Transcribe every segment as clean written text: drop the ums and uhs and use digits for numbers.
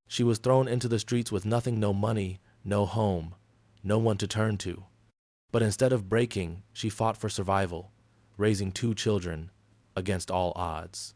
She was thrown into the streets with nothing, no money, no home, no one to turn to. But instead of breaking, she fought for survival, raising 2 children against all odds.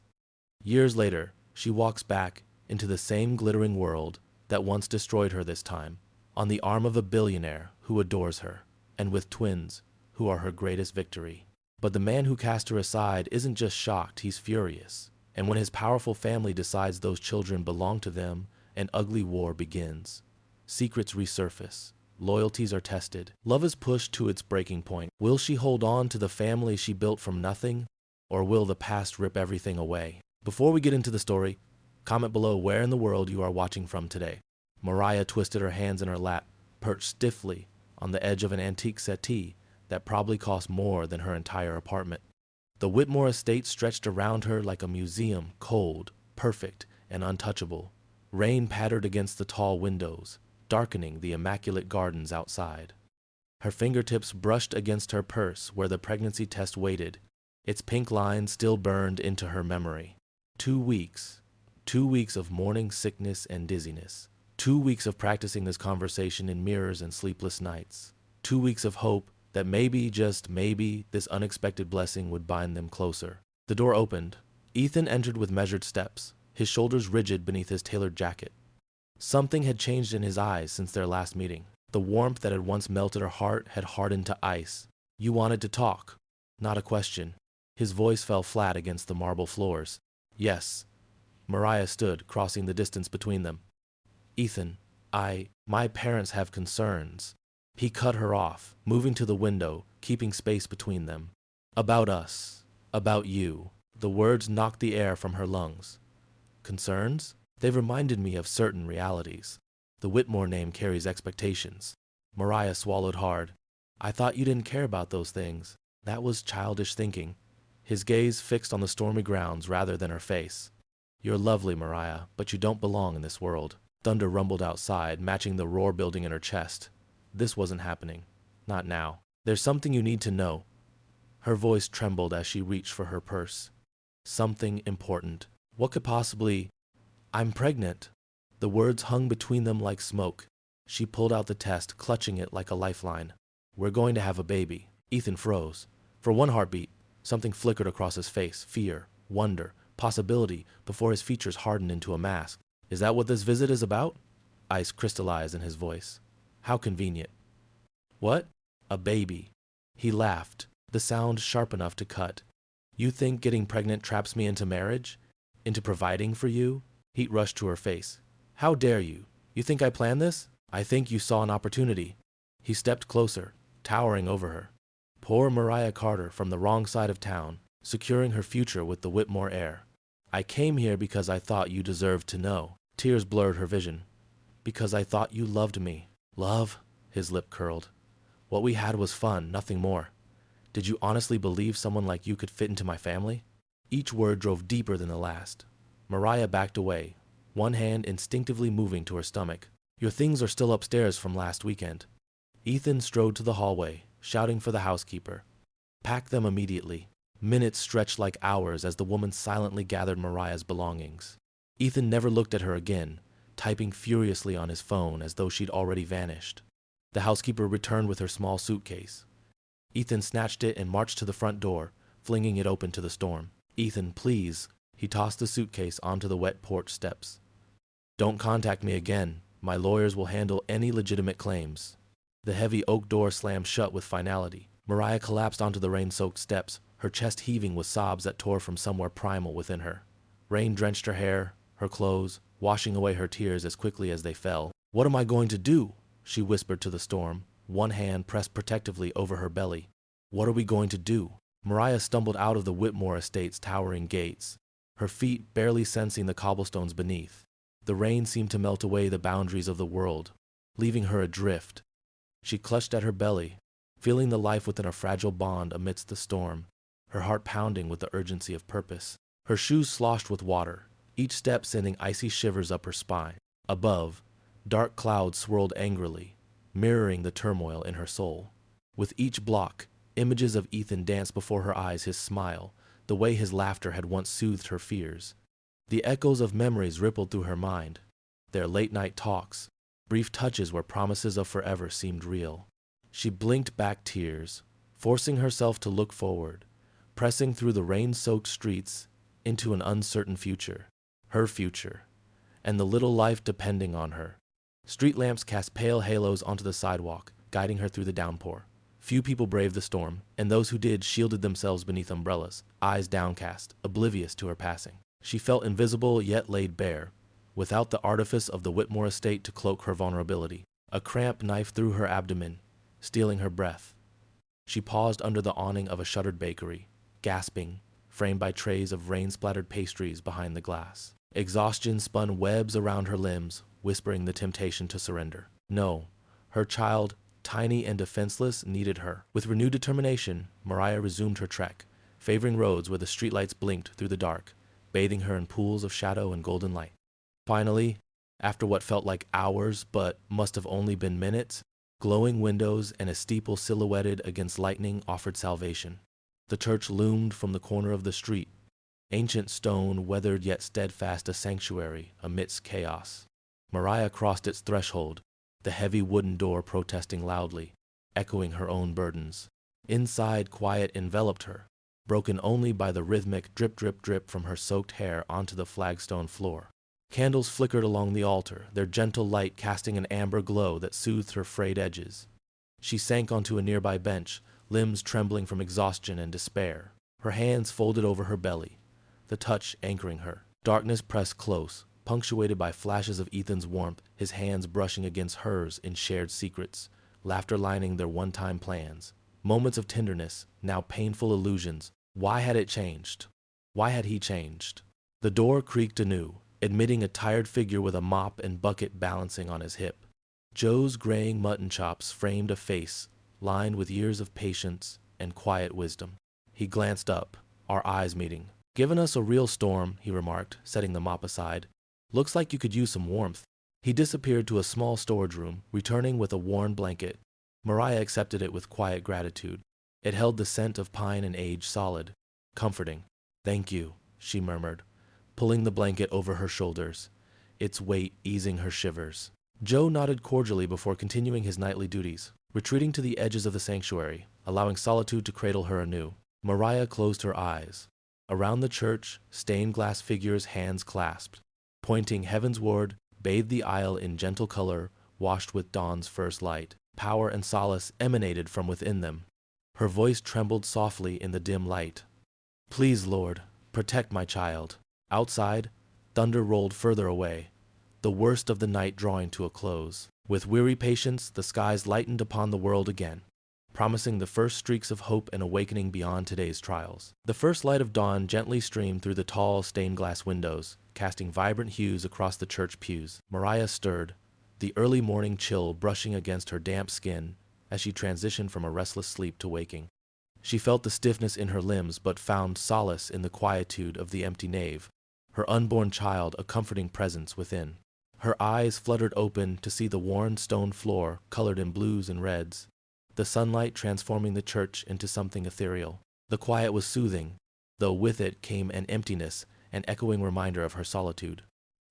Years later, she walks back into the same glittering world that once destroyed her, this time on the arm of a billionaire who adores her, and with twins who are her greatest victory. But the man who cast her aside isn't just shocked, he's furious. And when his powerful family decides those children belong to them, an ugly war begins. Secrets resurface. Loyalties are tested. Love is pushed to its breaking point. Will she hold on to the family she built from nothing, or will the past rip everything away? Before we get into the story, comment below where in the world you are watching from today. Mariah twisted her hands in her lap, perched stiffly on the edge of an antique settee that probably cost more than her entire apartment. The Whitmore estate stretched around her like a museum, cold, perfect, and untouchable. Rain pattered against the tall windows, darkening the immaculate gardens outside. Her fingertips brushed against her purse where the pregnancy test waited. Its pink line still burned into her memory. 2 weeks. 2 weeks of morning sickness and dizziness. 2 weeks of practicing this conversation in mirrors and sleepless nights. 2 weeks of hope that maybe, just maybe, this unexpected blessing would bind them closer. The door opened. Ethan entered with measured steps, his shoulders rigid beneath his tailored jacket. Something had changed in his eyes since their last meeting. The warmth that had once melted her heart had hardened to ice. You wanted to talk, not a question. His voice fell flat against the marble floors. Yes. Mariah stood, crossing the distance between them. Ethan, my parents have concerns. He cut her off, moving to the window, keeping space between them. About us. About you. The words knocked the air from her lungs. Concerns? They've reminded me of certain realities. The Whitmore name carries expectations. Mariah swallowed hard. I thought you didn't care about those things. That was childish thinking. His gaze fixed on the stormy grounds rather than her face. You're lovely, Mariah, but you don't belong in this world. Thunder rumbled outside, matching the roar building in her chest. This wasn't happening. Not now. There's something you need to know. Her voice trembled as she reached for her purse. Something important. What could possibly... I'm pregnant. The words hung between them like smoke. She pulled out the test, clutching it like a lifeline. We're going to have a baby. Ethan froze. For one heartbeat, something flickered across his face. Fear, wonder, possibility, before his features hardened into a mask. Is that what this visit is about? Ice crystallized in his voice. How convenient. What? A baby. He laughed, the sound sharp enough to cut. You think getting pregnant traps me into marriage? Into providing for you? Heat rushed to her face. How dare you? You think I planned this? I think you saw an opportunity. He stepped closer, towering over her. Poor Mariah Carter from the wrong side of town, securing her future with the Whitmore heir. I came here because I thought you deserved to know. Tears blurred her vision. Because I thought you loved me. Love? His lip curled. What we had was fun, nothing more. Did you honestly believe someone like you could fit into my family? Each word drove deeper than the last. Mariah backed away, one hand instinctively moving to her stomach. Your things are still upstairs from last weekend. Ethan strode to the hallway, shouting for the housekeeper. Pack them immediately. Minutes stretched like hours as the woman silently gathered Mariah's belongings. Ethan never looked at her again, typing furiously on his phone as though she'd already vanished. The housekeeper returned with her small suitcase. Ethan snatched it and marched to the front door, flinging it open to the storm. Ethan, please. He tossed the suitcase onto the wet porch steps. Don't contact me again. My lawyers will handle any legitimate claims. The heavy oak door slammed shut with finality. Mariah collapsed onto the rain-soaked steps, her chest heaving with sobs that tore from somewhere primal within her. Rain drenched her hair, her clothes, washing away her tears as quickly as they fell. What am I going to do? She whispered to the storm, one hand pressed protectively over her belly. What are we going to do? Mariah stumbled out of the Whitmore estate's towering gates, her feet barely sensing the cobblestones beneath. The rain seemed to melt away the boundaries of the world, leaving her adrift. She clutched at her belly, feeling the life within a fragile bond amidst the storm, her heart pounding with the urgency of purpose. Her shoes sloshed with water, each step sending icy shivers up her spine. Above, dark clouds swirled angrily, mirroring the turmoil in her soul. With each block, images of Ethan danced before her eyes, his smile, the way his laughter had once soothed her fears. The echoes of memories rippled through her mind. their late-night talks, brief touches where promises of forever seemed real. She blinked back tears, forcing herself to look forward, pressing through the rain-soaked streets into an uncertain future. Her future, and the little life depending on her. Street lamps cast pale halos onto the sidewalk, guiding her through the downpour. Few people braved the storm, and those who did shielded themselves beneath umbrellas, eyes downcast, oblivious to her passing. She felt invisible yet laid bare, without the artifice of the Whitmore estate to cloak her vulnerability. A cramp knifed through her abdomen, stealing her breath. She paused under the awning of a shuttered bakery, gasping, framed by trays of rain-splattered pastries behind the glass. Exhaustion spun webs around her limbs, whispering the temptation to surrender. No, her child, tiny and defenseless, needed her. With renewed determination, Mariah resumed her trek, favoring roads where the streetlights blinked through the dark, bathing her in pools of shadow and golden light. Finally, after what felt like hours but must have only been minutes, glowing windows and a steeple silhouetted against lightning offered salvation. The church loomed from the corner of the street, ancient stone, weathered yet steadfast, a sanctuary amidst chaos. Mariah crossed its threshold, the heavy wooden door protesting loudly, echoing her own burdens. Inside, quiet enveloped her, broken only by the rhythmic drip, drip, drip from her soaked hair onto the flagstone floor. Candles flickered along the altar, their gentle light casting an amber glow that soothed her frayed edges. She sank onto a nearby bench, limbs trembling from exhaustion and despair, her hands folded over her belly, the touch anchoring her. Darkness pressed close, punctuated by flashes of Ethan's warmth, his hands brushing against hers in shared secrets, laughter lining their one-time plans. Moments of tenderness, now painful illusions. Why had it changed? Why had he changed? The door creaked anew, admitting a tired figure with a mop and bucket balancing on his hip. Joe's graying mutton chops framed a face lined with years of patience and quiet wisdom. He glanced up, our eyes meeting. "Given us a real storm," he remarked, setting the mop aside. "Looks like you could use some warmth." He disappeared to a small storage room, returning with a worn blanket. Mariah accepted it with quiet gratitude. It held the scent of pine and age solid, comforting. "Thank you," she murmured, pulling the blanket over her shoulders, its weight easing her shivers. Joe nodded cordially before continuing his nightly duties, retreating to the edges of the sanctuary, allowing solitude to cradle her anew. Mariah closed her eyes. Around the church, stained glass figures, hands clasped, pointing heavensward, bathed the aisle in gentle color, washed with dawn's first light. Power and solace emanated from within them. Her voice trembled softly in the dim light. "Please, Lord, protect my child." Outside, thunder rolled further away, the worst of the night drawing to a close. With weary patience, the skies lightened upon the world again, promising the first streaks of hope and awakening beyond today's trials. The first light of dawn gently streamed through the tall stained glass windows, casting vibrant hues across the church pews. Mariah stirred, the early morning chill brushing against her damp skin as she transitioned from a restless sleep to waking. She felt the stiffness in her limbs but found solace in the quietude of the empty nave, her unborn child a comforting presence within. Her eyes fluttered open to see the worn stone floor colored in blues and reds, the sunlight transforming the church into something ethereal. The quiet was soothing, though with it came an emptiness, an echoing reminder of her solitude.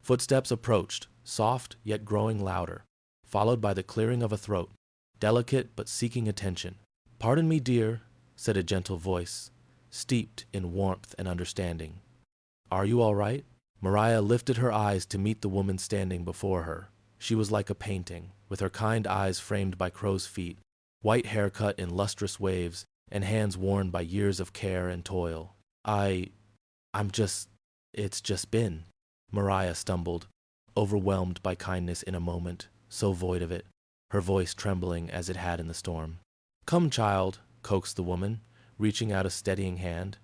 Footsteps approached, soft yet growing louder, followed by the clearing of a throat, delicate but seeking attention. "Pardon me, dear," said a gentle voice, steeped in warmth and understanding. "Are you all right?" Mariah lifted her eyes to meet the woman standing before her. She was like a painting, with her kind eyes framed by crow's feet, white hair cut in lustrous waves, and hands worn by years of care and toil. It's just been," Mariah stumbled, overwhelmed by kindness in a moment, so void of it, her voice trembling as it had in the storm. "Come, child," coaxed the woman, reaching out a steadying hand.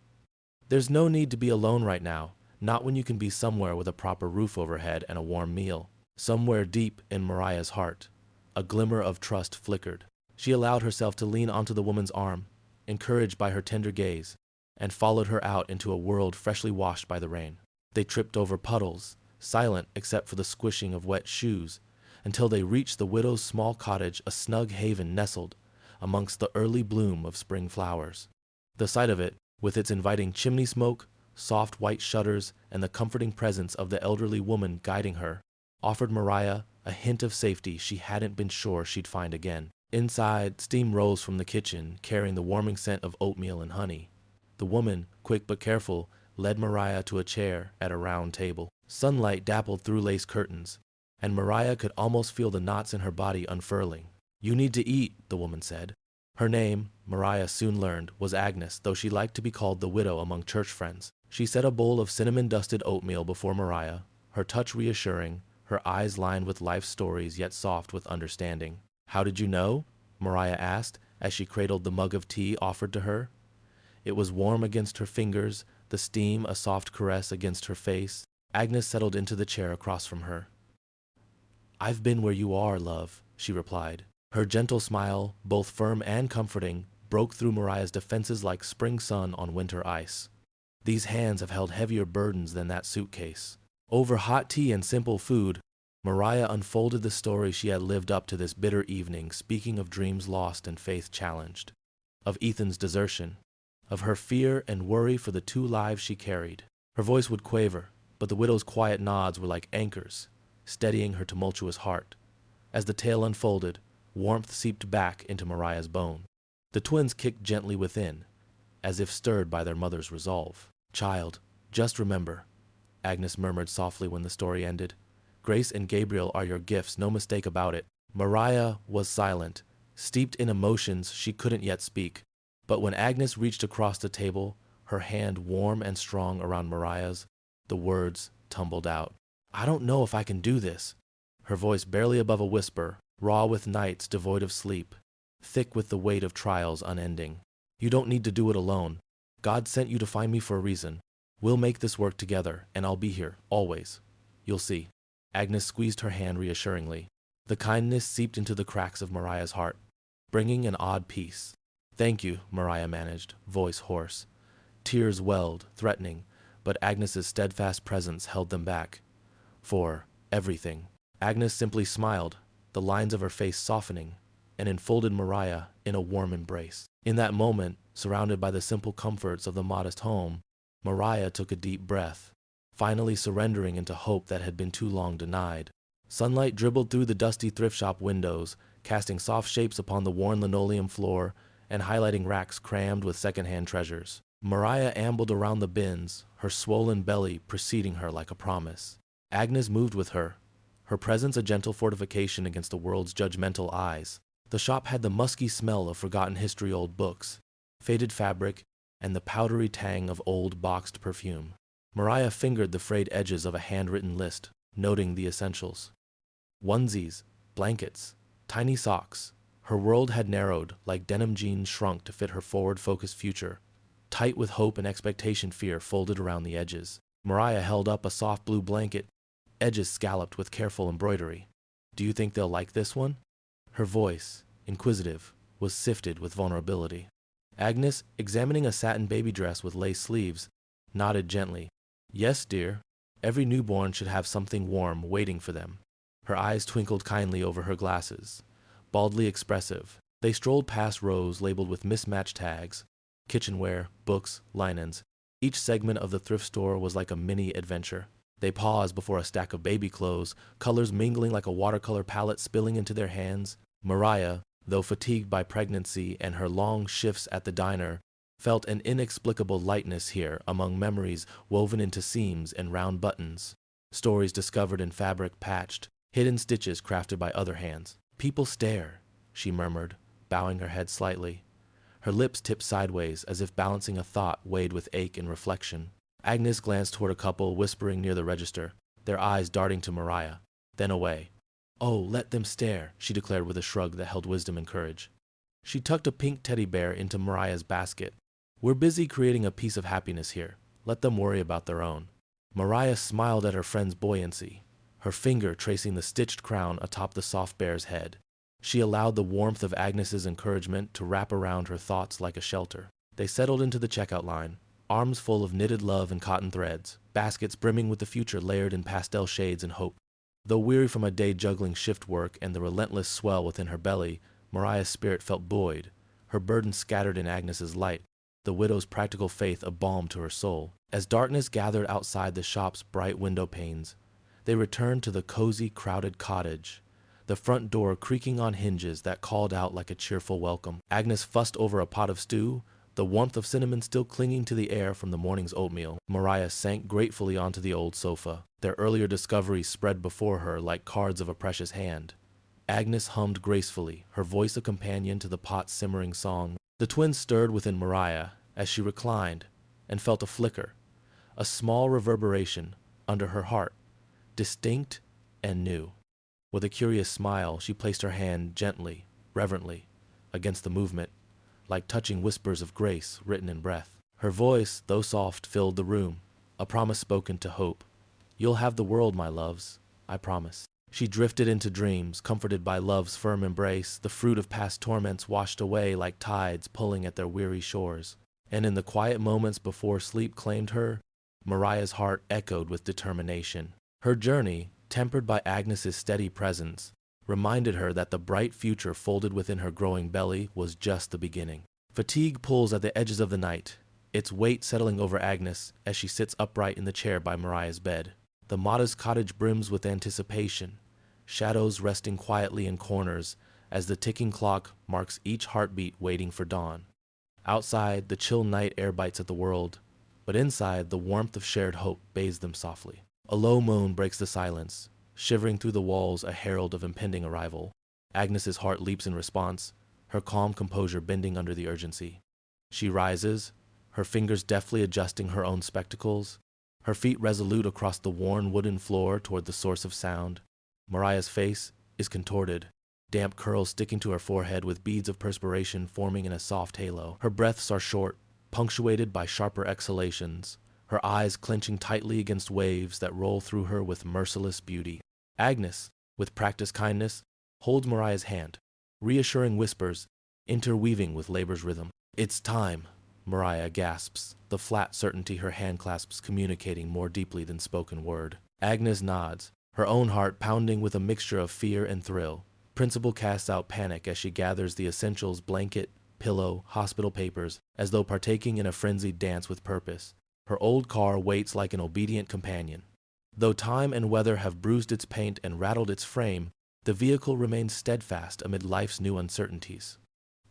"There's no need to be alone right now, not when you can be somewhere with a proper roof overhead and a warm meal." Somewhere deep in Mariah's heart, a glimmer of trust flickered. She allowed herself to lean onto the woman's arm, encouraged by her tender gaze, and followed her out into a world freshly washed by the rain. They tripped over puddles, silent except for the squishing of wet shoes, until they reached the widow's small cottage, a snug haven nestled amongst the early bloom of spring flowers. The sight of it, with its inviting chimney smoke, soft white shutters, and the comforting presence of the elderly woman guiding her, offered Mariah a hint of safety she hadn't been sure she'd find again. Inside, steam rose from the kitchen, carrying the warming scent of oatmeal and honey. The woman, quick but careful, led Mariah to a chair at a round table. Sunlight dappled through lace curtains, and Mariah could almost feel the knots in her body unfurling. "You need to eat," the woman said. Her name, Mariah soon learned, was Agnes, though she liked to be called the widow among church friends. She set a bowl of cinnamon-dusted oatmeal before Mariah, her touch reassuring, her eyes lined with life stories yet soft with understanding. "How did you know?" Mariah asked as she cradled the mug of tea offered to her. It was warm against her fingers, the steam a soft caress against her face. Agnes settled into the chair across from her. "I've been where you are, love," she replied. Her gentle smile, both firm and comforting, broke through Mariah's defenses like spring sun on winter ice. "These hands have held heavier burdens than that suitcase." Over hot tea and simple food, Mariah unfolded the story she had lived up to this bitter evening, speaking of dreams lost and faith challenged, of Ethan's desertion, of her fear and worry for the 2 lives she carried. Her voice would quaver, but the widow's quiet nods were like anchors, steadying her tumultuous heart. As the tale unfolded, warmth seeped back into Mariah's bone. The twins kicked gently within, as if stirred by their mother's resolve. "Child, just remember," Agnes murmured softly when the story ended. "Grace and Gabriel are your gifts, no mistake about it." Mariah was silent, steeped in emotions she couldn't yet speak. But when Agnes reached across the table, her hand warm and strong around Mariah's, the words tumbled out. "I don't know if I can do this." Her voice barely above a whisper, raw with nights devoid of sleep, thick with the weight of trials unending. "You don't need to do it alone. God sent you to find me for a reason. We'll make this work together, and I'll be here, always. You'll see." Agnes squeezed her hand reassuringly. The kindness seeped into the cracks of Mariah's heart, bringing an odd peace. "Thank you," Mariah managed, voice hoarse. Tears welled, threatening, but Agnes's steadfast presence held them back. "For everything." Agnes simply smiled, the lines of her face softening, and enfolded Mariah in a warm embrace. In that moment, surrounded by the simple comforts of the modest home, Mariah took a deep breath, finally surrendering into hope that had been too long denied. Sunlight dribbled through the dusty thrift shop windows, casting soft shapes upon the worn linoleum floor and highlighting racks crammed with secondhand treasures. Mariah ambled around the bins, her swollen belly preceding her like a promise. Agnes moved with her, her presence a gentle fortification against the world's judgmental eyes. The shop had the musky smell of forgotten history-old books, faded fabric, and the powdery tang of old boxed perfume. Mariah fingered the frayed edges of a handwritten list, noting the essentials. Onesies, blankets, tiny socks. Her world had narrowed, like denim jeans shrunk to fit her forward-focused future, tight with hope and expectation fear folded around the edges. Mariah held up a soft blue blanket, edges scalloped with careful embroidery. "Do you think they'll like this one?" Her voice, inquisitive, was sifted with vulnerability. Agnes, examining a satin baby dress with lace sleeves, nodded gently. "Yes, dear. Every newborn should have something warm waiting for them." Her eyes twinkled kindly over her glasses, baldly expressive. They strolled past rows labeled with mismatched tags, kitchenware, books, linens. Each segment of the thrift store was like a mini-adventure. They paused before a stack of baby clothes, colors mingling like a watercolor palette spilling into their hands. Mariah, though fatigued by pregnancy and her long shifts at the diner, felt an inexplicable lightness here among memories woven into seams and round buttons, stories discovered in fabric patched, hidden stitches crafted by other hands. "People stare," she murmured, bowing her head slightly. Her lips tipped sideways as if balancing a thought weighed with ache and reflection. Agnes glanced toward a couple whispering near the register, their eyes darting to Mariah, then away. "Oh, let them stare," she declared with a shrug that held wisdom and courage. She tucked a pink teddy bear into Mariah's basket. "We're busy creating a piece of happiness here. Let them worry about their own." Mariah smiled at her friend's buoyancy, her finger tracing the stitched crown atop the soft bear's head. She allowed the warmth of Agnes's encouragement to wrap around her thoughts like a shelter. They settled into the checkout line, arms full of knitted love and cotton threads, baskets brimming with the future layered in pastel shades and hope. Though weary from a day juggling shift work and the relentless swell within her belly, Mariah's spirit felt buoyed, her burden scattered in Agnes's light, the widow's practical faith a balm to her soul. As darkness gathered outside the shop's bright window panes, They returned to the cozy, crowded cottage, the front door creaking on hinges that called out like a cheerful welcome. Agnes fussed over a pot of stew, the warmth of cinnamon still clinging to the air from the morning's oatmeal. Mariah sank gratefully onto the old sofa, their earlier discoveries spread before her like cards of a precious hand. Agnes hummed gracefully, her voice a companion to the pot's simmering song. The twins stirred within Mariah as she reclined and felt a flicker, a small reverberation under her heart, distinct and new. With a curious smile, she placed her hand gently, reverently, against the movement, like touching whispers of grace written in breath. Her voice, though soft, filled the room, a promise spoken to hope. "You'll have the world, my loves, I promise." She drifted into dreams, comforted by love's firm embrace, the fruit of past torments washed away like tides pulling at their weary shores. And in the quiet moments before sleep claimed her, Mariah's heart echoed with determination. Her journey, tempered by Agnes's steady presence, reminded her that the bright future folded within her growing belly was just the beginning. Fatigue pulls at the edges of the night, its weight settling over Agnes as she sits upright in the chair by Mariah's bed. The modest cottage brims with anticipation, shadows resting quietly in corners as the ticking clock marks each heartbeat waiting for dawn. Outside, the chill night air bites at the world, but inside, the warmth of shared hope bathes them softly. A low moan breaks the silence, shivering through the walls a herald of impending arrival. Agnes's heart leaps in response, her calm composure bending under the urgency. She rises, her fingers deftly adjusting her own spectacles, her feet resolute across the worn wooden floor toward the source of sound. Mariah's face is contorted, damp curls sticking to her forehead with beads of perspiration forming in a soft halo. Her breaths are short, punctuated by sharper exhalations, her eyes clenching tightly against waves that roll through her with merciless beauty. Agnes, with practiced kindness, holds Mariah's hand, reassuring whispers, interweaving with labor's rhythm. "It's time," Mariah gasps, the flat certainty her hand clasps communicating more deeply than spoken word. Agnes nods, her own heart pounding with a mixture of fear and thrill. Principal casts out panic as she gathers the essentials: blanket, pillow, hospital papers, as though partaking in a frenzied dance with purpose. Her old car waits like an obedient companion. Though time and weather have bruised its paint and rattled its frame, the vehicle remains steadfast amid life's new uncertainties.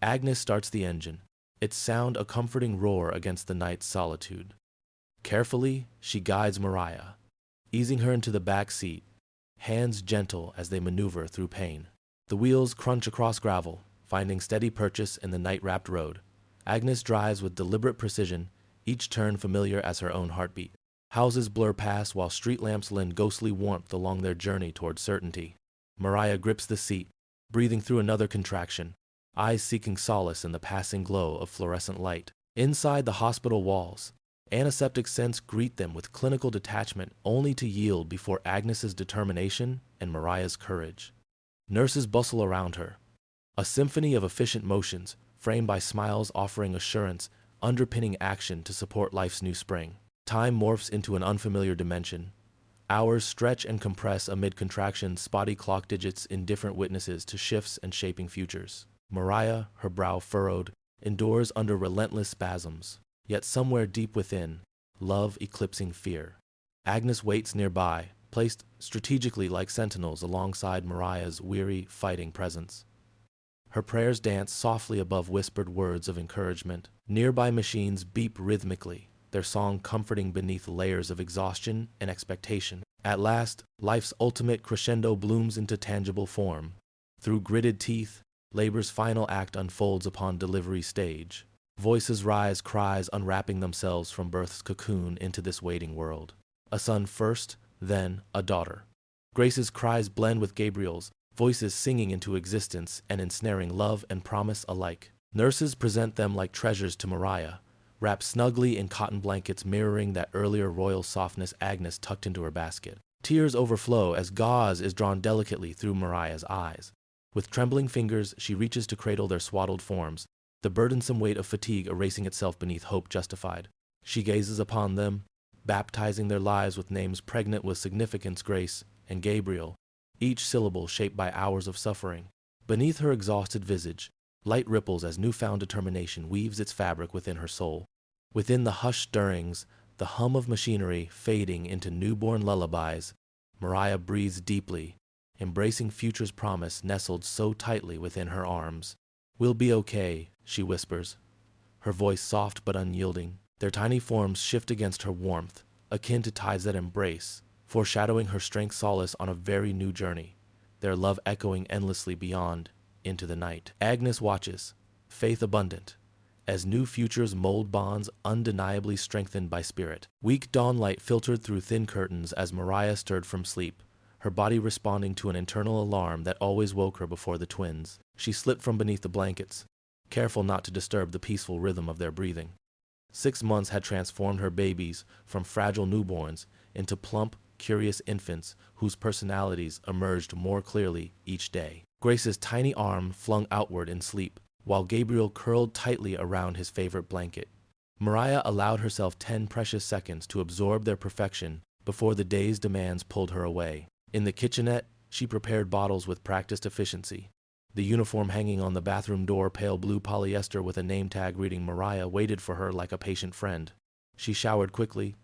Agnes starts the engine, its sound a comforting roar against the night's solitude. Carefully, she guides Mariah, easing her into the back seat, hands gentle as they maneuver through pain. The wheels crunch across gravel, finding steady purchase in the night-wrapped road. Agnes drives with deliberate precision, each turn familiar as her own heartbeat. Houses blur past while street lamps lend ghostly warmth along their journey toward certainty. Mariah grips the seat, breathing through another contraction, eyes seeking solace in the passing glow of fluorescent light. Inside the hospital walls, antiseptic scents greet them with clinical detachment, only to yield before Agnes's determination and Mariah's courage. Nurses bustle around her, a symphony of efficient motions, framed by smiles offering assurance, underpinning action to support life's new spring. Time morphs into an unfamiliar dimension. Hours stretch and compress amid contractions, spotty clock digits indifferent witnesses to shifts and shaping futures. Mariah, her brow furrowed, endures under relentless spasms, yet somewhere deep within, love eclipsing fear. Agnes waits nearby, placed strategically like sentinels alongside Mariah's weary, fighting presence. Her prayers dance softly above whispered words of encouragement. Nearby machines beep rhythmically, their song comforting beneath layers of exhaustion and expectation. At last, life's ultimate crescendo blooms into tangible form. Through gritted teeth, labor's final act unfolds upon delivery stage. Voices rise, cries unwrapping themselves from birth's cocoon into this waiting world. A son first, then a daughter. Grace's cries blend with Gabriel's, voices singing into existence and ensnaring love and promise alike. Nurses present them like treasures to Mariah, wrapped snugly in cotton blankets mirroring that earlier royal softness Agnes tucked into her basket. Tears overflow as gauze is drawn delicately through Mariah's eyes. With trembling fingers, she reaches to cradle their swaddled forms, the burdensome weight of fatigue erasing itself beneath hope justified. She gazes upon them, baptizing their lives with names pregnant with significance: Grace and Gabriel, each syllable shaped by hours of suffering. Beneath her exhausted visage, light ripples as newfound determination weaves its fabric within her soul. Within the hushed stirrings, the hum of machinery fading into newborn lullabies, Mariah breathed deeply, embracing future's promise nestled so tightly within her arms. "We'll be okay," she whispers, her voice soft but unyielding. Their tiny forms shift against her warmth, akin to tides that embrace, foreshadowing her strength solace on a very new journey, their love echoing endlessly beyond, into the night. Agnes watches, faith abundant, as new futures mold bonds undeniably strengthened by spirit. Weak dawn light filtered through thin curtains as Mariah stirred from sleep, her body responding to an internal alarm that always woke her before the twins. She slipped from beneath the blankets, careful not to disturb the peaceful rhythm of their breathing. 6 months had transformed her babies from fragile newborns into plump, curious infants whose personalities emerged more clearly each day. Grace's tiny arm flung outward in sleep, while Gabriel curled tightly around his favorite blanket. Mariah allowed herself 10 precious seconds to absorb their perfection before the day's demands pulled her away. In the kitchenette, she prepared bottles with practiced efficiency. The uniform hanging on the bathroom door, pale blue polyester with a name tag reading Mariah, waited for her like a patient friend. She showered quickly,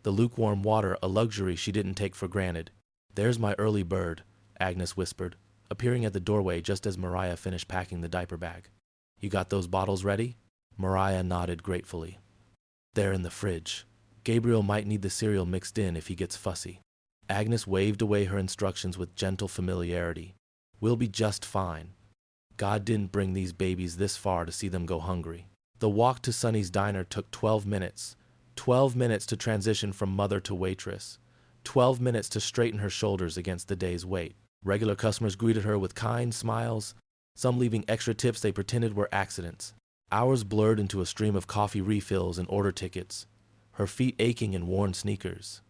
the lukewarm water a luxury she didn't take for granted. "There's my early bird," Agnes whispered, appearing at the doorway just as Mariah finished packing the diaper bag. "You got those bottles ready?" Mariah nodded gratefully. "They're in the fridge. Gabriel might need the cereal mixed in if he gets fussy." Agnes waved away her instructions with gentle familiarity. "We'll be just fine. God didn't bring these babies this far to see them go hungry." The walk to Sunny's diner took 12 minutes. 12 minutes to transition from mother to waitress. 12 minutes to straighten her shoulders against the day's weight. Regular customers greeted her with kind smiles, some leaving extra tips they pretended were accidents. Hours blurred into a stream of coffee refills and order tickets, her feet aching in worn sneakers.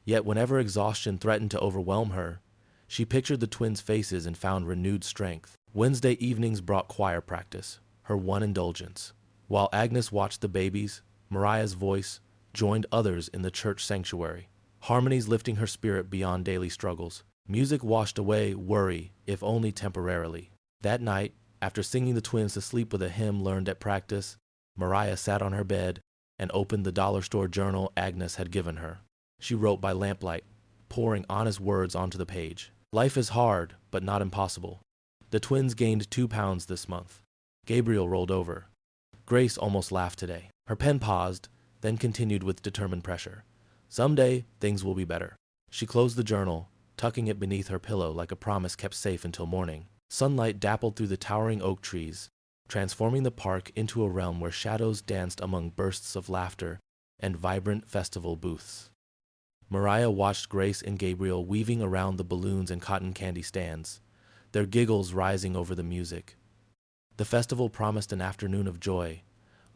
Yet whenever exhaustion threatened to overwhelm her, she pictured the twins' faces and found renewed strength. Wednesday evenings brought choir practice, her one indulgence. While Agnes watched the babies, Mariah's voice joined others in the church sanctuary, harmonies lifting her spirit beyond daily struggles. Music washed away worry, if only temporarily. That night, after singing the twins to sleep with a hymn learned at practice, Mariah sat on her bed and opened the dollar store journal Agnes had given her. She wrote by lamplight, pouring honest words onto the page. Life is hard, but not impossible. The twins gained 2 pounds this month. Gabriel rolled over. Grace almost laughed today. Her pen paused, then continued with determined pressure. Someday, things will be better. She closed the journal, tucking it beneath her pillow like a promise kept safe until morning. Sunlight dappled through the towering oak trees, transforming the park into a realm where shadows danced among bursts of laughter and vibrant festival booths. Mariah watched Grace and Gabriel weaving around the balloons and cotton candy stands, their giggles rising over the music. The festival promised an afternoon of joy,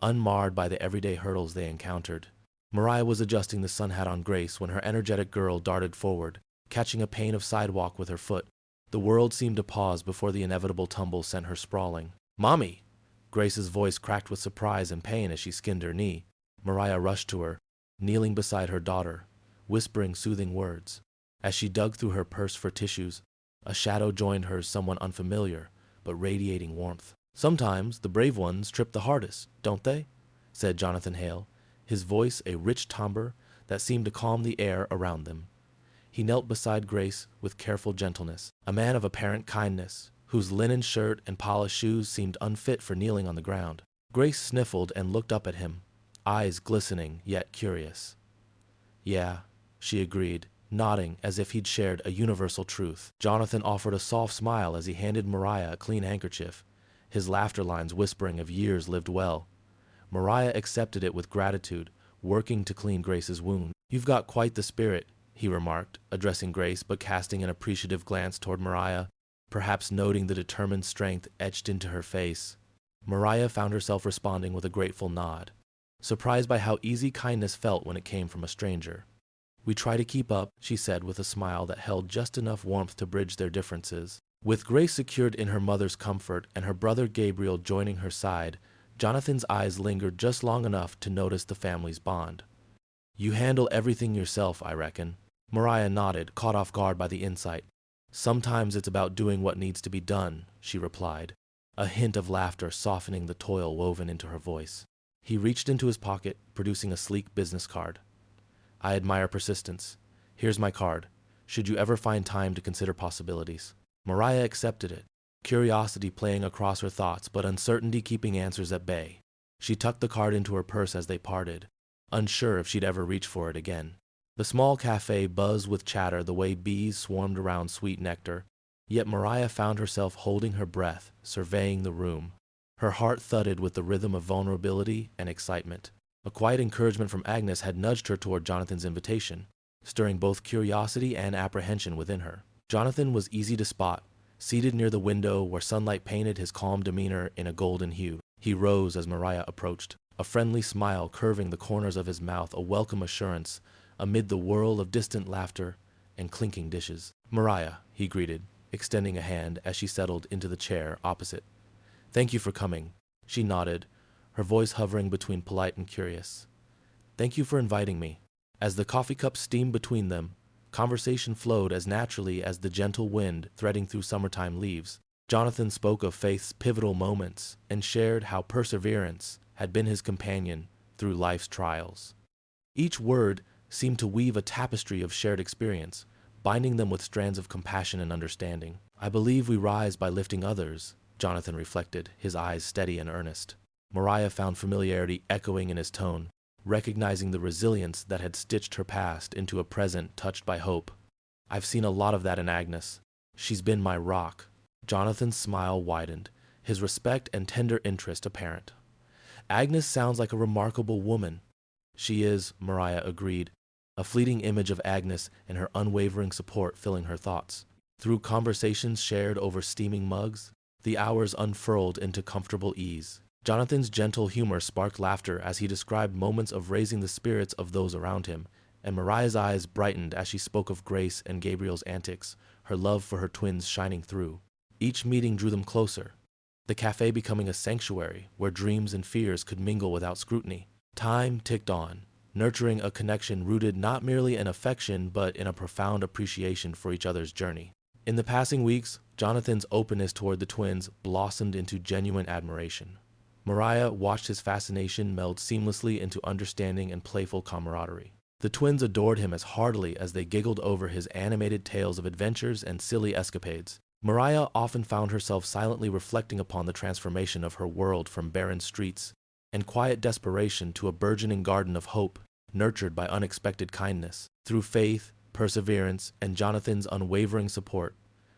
unmarred by the everyday hurdles they encountered. Mariah was adjusting the sun hat on Grace when her energetic girl darted forward, catching a pane of sidewalk with her foot. The world seemed to pause before the inevitable tumble sent her sprawling. "Mommy!" Grace's voice cracked with surprise and pain as she skinned her knee. Mariah rushed to her, kneeling beside her daughter, whispering soothing words. As she dug through her purse for tissues, a shadow joined hers, someone unfamiliar, but radiating warmth. "Sometimes the brave ones trip the hardest, don't they?" said Jonathan Hale, his voice a rich timbre that seemed to calm the air around them. He knelt beside Grace with careful gentleness, a man of apparent kindness, whose linen shirt and polished shoes seemed unfit for kneeling on the ground. Grace sniffled and looked up at him, eyes glistening yet curious. "Yeah," she agreed, nodding as if he'd shared a universal truth. Jonathan offered a soft smile as he handed Mariah a clean handkerchief, his laughter lines whispering of years lived well. Mariah accepted it with gratitude, working to clean Grace's wound. "You've got quite the spirit," he remarked, addressing Grace but casting an appreciative glance toward Mariah, perhaps noting the determined strength etched into her face. Mariah found herself responding with a grateful nod, surprised by how easy kindness felt when it came from a stranger. "We try to keep up," she said with a smile that held just enough warmth to bridge their differences. With Grace secured in her mother's comfort and her brother Gabriel joining her side, Jonathan's eyes lingered just long enough to notice the family's bond. "You handle everything yourself, I reckon." Mariah nodded, caught off guard by the insight. "Sometimes it's about doing what needs to be done," she replied, a hint of laughter softening the toil woven into her voice. He reached into his pocket, producing a sleek business card. "I admire persistence. Here's my card. should you ever find time to consider possibilities. Mariah accepted it, curiosity playing across her thoughts but uncertainty keeping answers at bay. She tucked the card into her purse as they parted, unsure if she'd ever reach for it again. The small cafe buzzed with chatter the way bees swarmed around sweet nectar, yet Mariah found herself holding her breath, surveying the room. Her heart thudded with the rhythm of vulnerability and excitement. A quiet encouragement from Agnes had nudged her toward Jonathan's invitation, stirring both curiosity and apprehension within her. Jonathan was easy to spot, seated near the window where sunlight painted his calm demeanor in a golden hue. He rose as Mariah approached, a friendly smile curving the corners of his mouth, a welcome assurance amid the whirl of distant laughter and clinking dishes. "Mariah," he greeted, extending a hand as she settled into the chair opposite. "Thank you for coming." She nodded, her voice hovering between polite and curious. "Thank you for inviting me." As the coffee cup steamed between them, conversation flowed as naturally as the gentle wind threading through summertime leaves. Jonathan spoke of faith's pivotal moments and shared how perseverance had been his companion through life's trials. Each word seemed to weave a tapestry of shared experience, binding them with strands of compassion and understanding. "I believe we rise by lifting others," Jonathan reflected, his eyes steady and earnest. Mariah found familiarity echoing in his tone, recognizing the resilience that had stitched her past into a present touched by hope. "I've seen a lot of that in Agnes. She's been my rock." Jonathan's smile widened, his respect and tender interest apparent. "Agnes sounds like a remarkable woman." "She is," Mariah agreed, a fleeting image of Agnes and her unwavering support filling her thoughts. Through conversations shared over steaming mugs, the hours unfurled into comfortable ease. Jonathan's gentle humor sparked laughter as he described moments of raising the spirits of those around him, and Mariah's eyes brightened as she spoke of Grace and Gabriel's antics, her love for her twins shining through. Each meeting drew them closer, the cafe becoming a sanctuary where dreams and fears could mingle without scrutiny. Time ticked on, nurturing a connection rooted not merely in affection but in a profound appreciation for each other's journey. In the passing weeks, Jonathan's openness toward the twins blossomed into genuine admiration. Mariah watched his fascination meld seamlessly into understanding and playful camaraderie. The twins adored him as heartily as they giggled over his animated tales of adventures and silly escapades. Mariah often found herself silently reflecting upon the transformation of her world from barren streets and quiet desperation to a burgeoning garden of hope, nurtured by unexpected kindness. Through faith, perseverance, and Jonathan's unwavering support,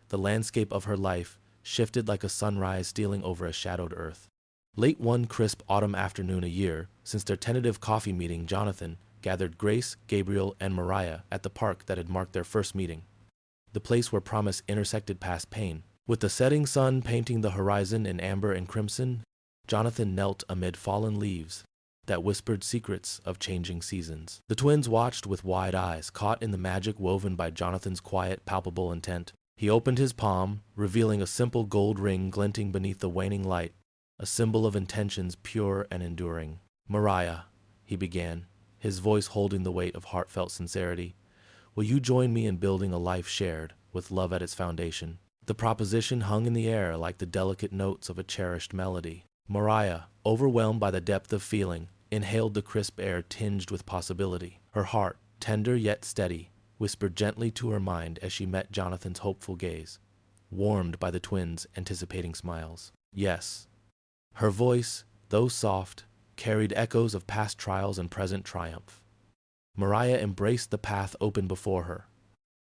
the landscape of her life shifted like a sunrise stealing over a shadowed earth. Late one crisp autumn afternoon a year since their tentative coffee meeting, Jonathan gathered Grace, Gabriel, and Mariah at the park that had marked their first meeting, the place where promise intersected past pain. With the setting sun painting the horizon in amber and crimson, Jonathan knelt amid fallen leaves that whispered secrets of changing seasons. The twins watched with wide eyes, caught in the magic woven by Jonathan's quiet, palpable intent. He opened his palm, revealing a simple gold ring glinting beneath the waning light, a symbol of intentions pure and enduring. "Mariah," he began, his voice holding the weight of heartfelt sincerity, "will you join me in building a life shared, with love at its foundation?" The proposition hung in the air like the delicate notes of a cherished melody. Mariah, overwhelmed by the depth of feeling, inhaled the crisp air tinged with possibility. Her heart, tender yet steady, whispered gently to her mind as she met Jonathan's hopeful gaze, warmed by the twins' anticipating smiles. "Yes." Her voice, though soft, carried echoes of past trials and present triumph. Mariah embraced the path open before her,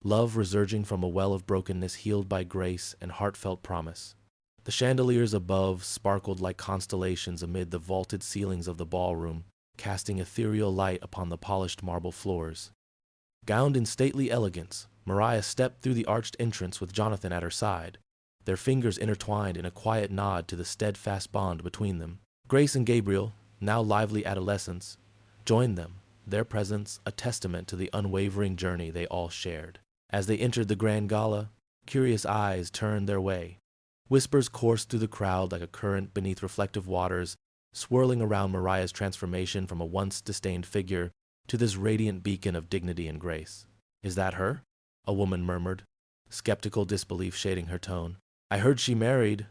love resurging from a well of brokenness healed by grace and heartfelt promise. The chandeliers above sparkled like constellations amid the vaulted ceilings of the ballroom, casting ethereal light upon the polished marble floors. Gowned in stately elegance, Mariah stepped through the arched entrance with Jonathan at her side, their fingers intertwined in a quiet nod to the steadfast bond between them. Grace and Gabriel, now lively adolescents, joined them, their presence a testament to the unwavering journey they all shared. As they entered the grand gala, curious eyes turned their way. Whispers coursed through the crowd like a current beneath reflective waters, swirling around Mariah's transformation from a once disdained figure to this radiant beacon of dignity and grace. "Is that her?" a woman murmured, skeptical disbelief shading her tone. "I heard she married,"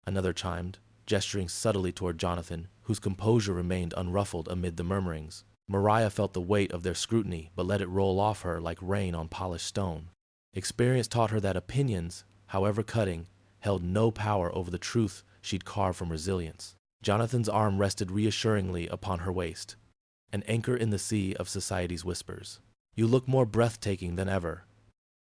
another chimed, gesturing subtly toward Jonathan, whose composure remained unruffled amid the murmurings. Mariah felt the weight of their scrutiny, but let it roll off her like rain on polished stone. Experience taught her that opinions, however cutting, held no power over the truth she'd carved from resilience. Jonathan's arm rested reassuringly upon her waist, an anchor in the sea of society's whispers. "You look more breathtaking than ever."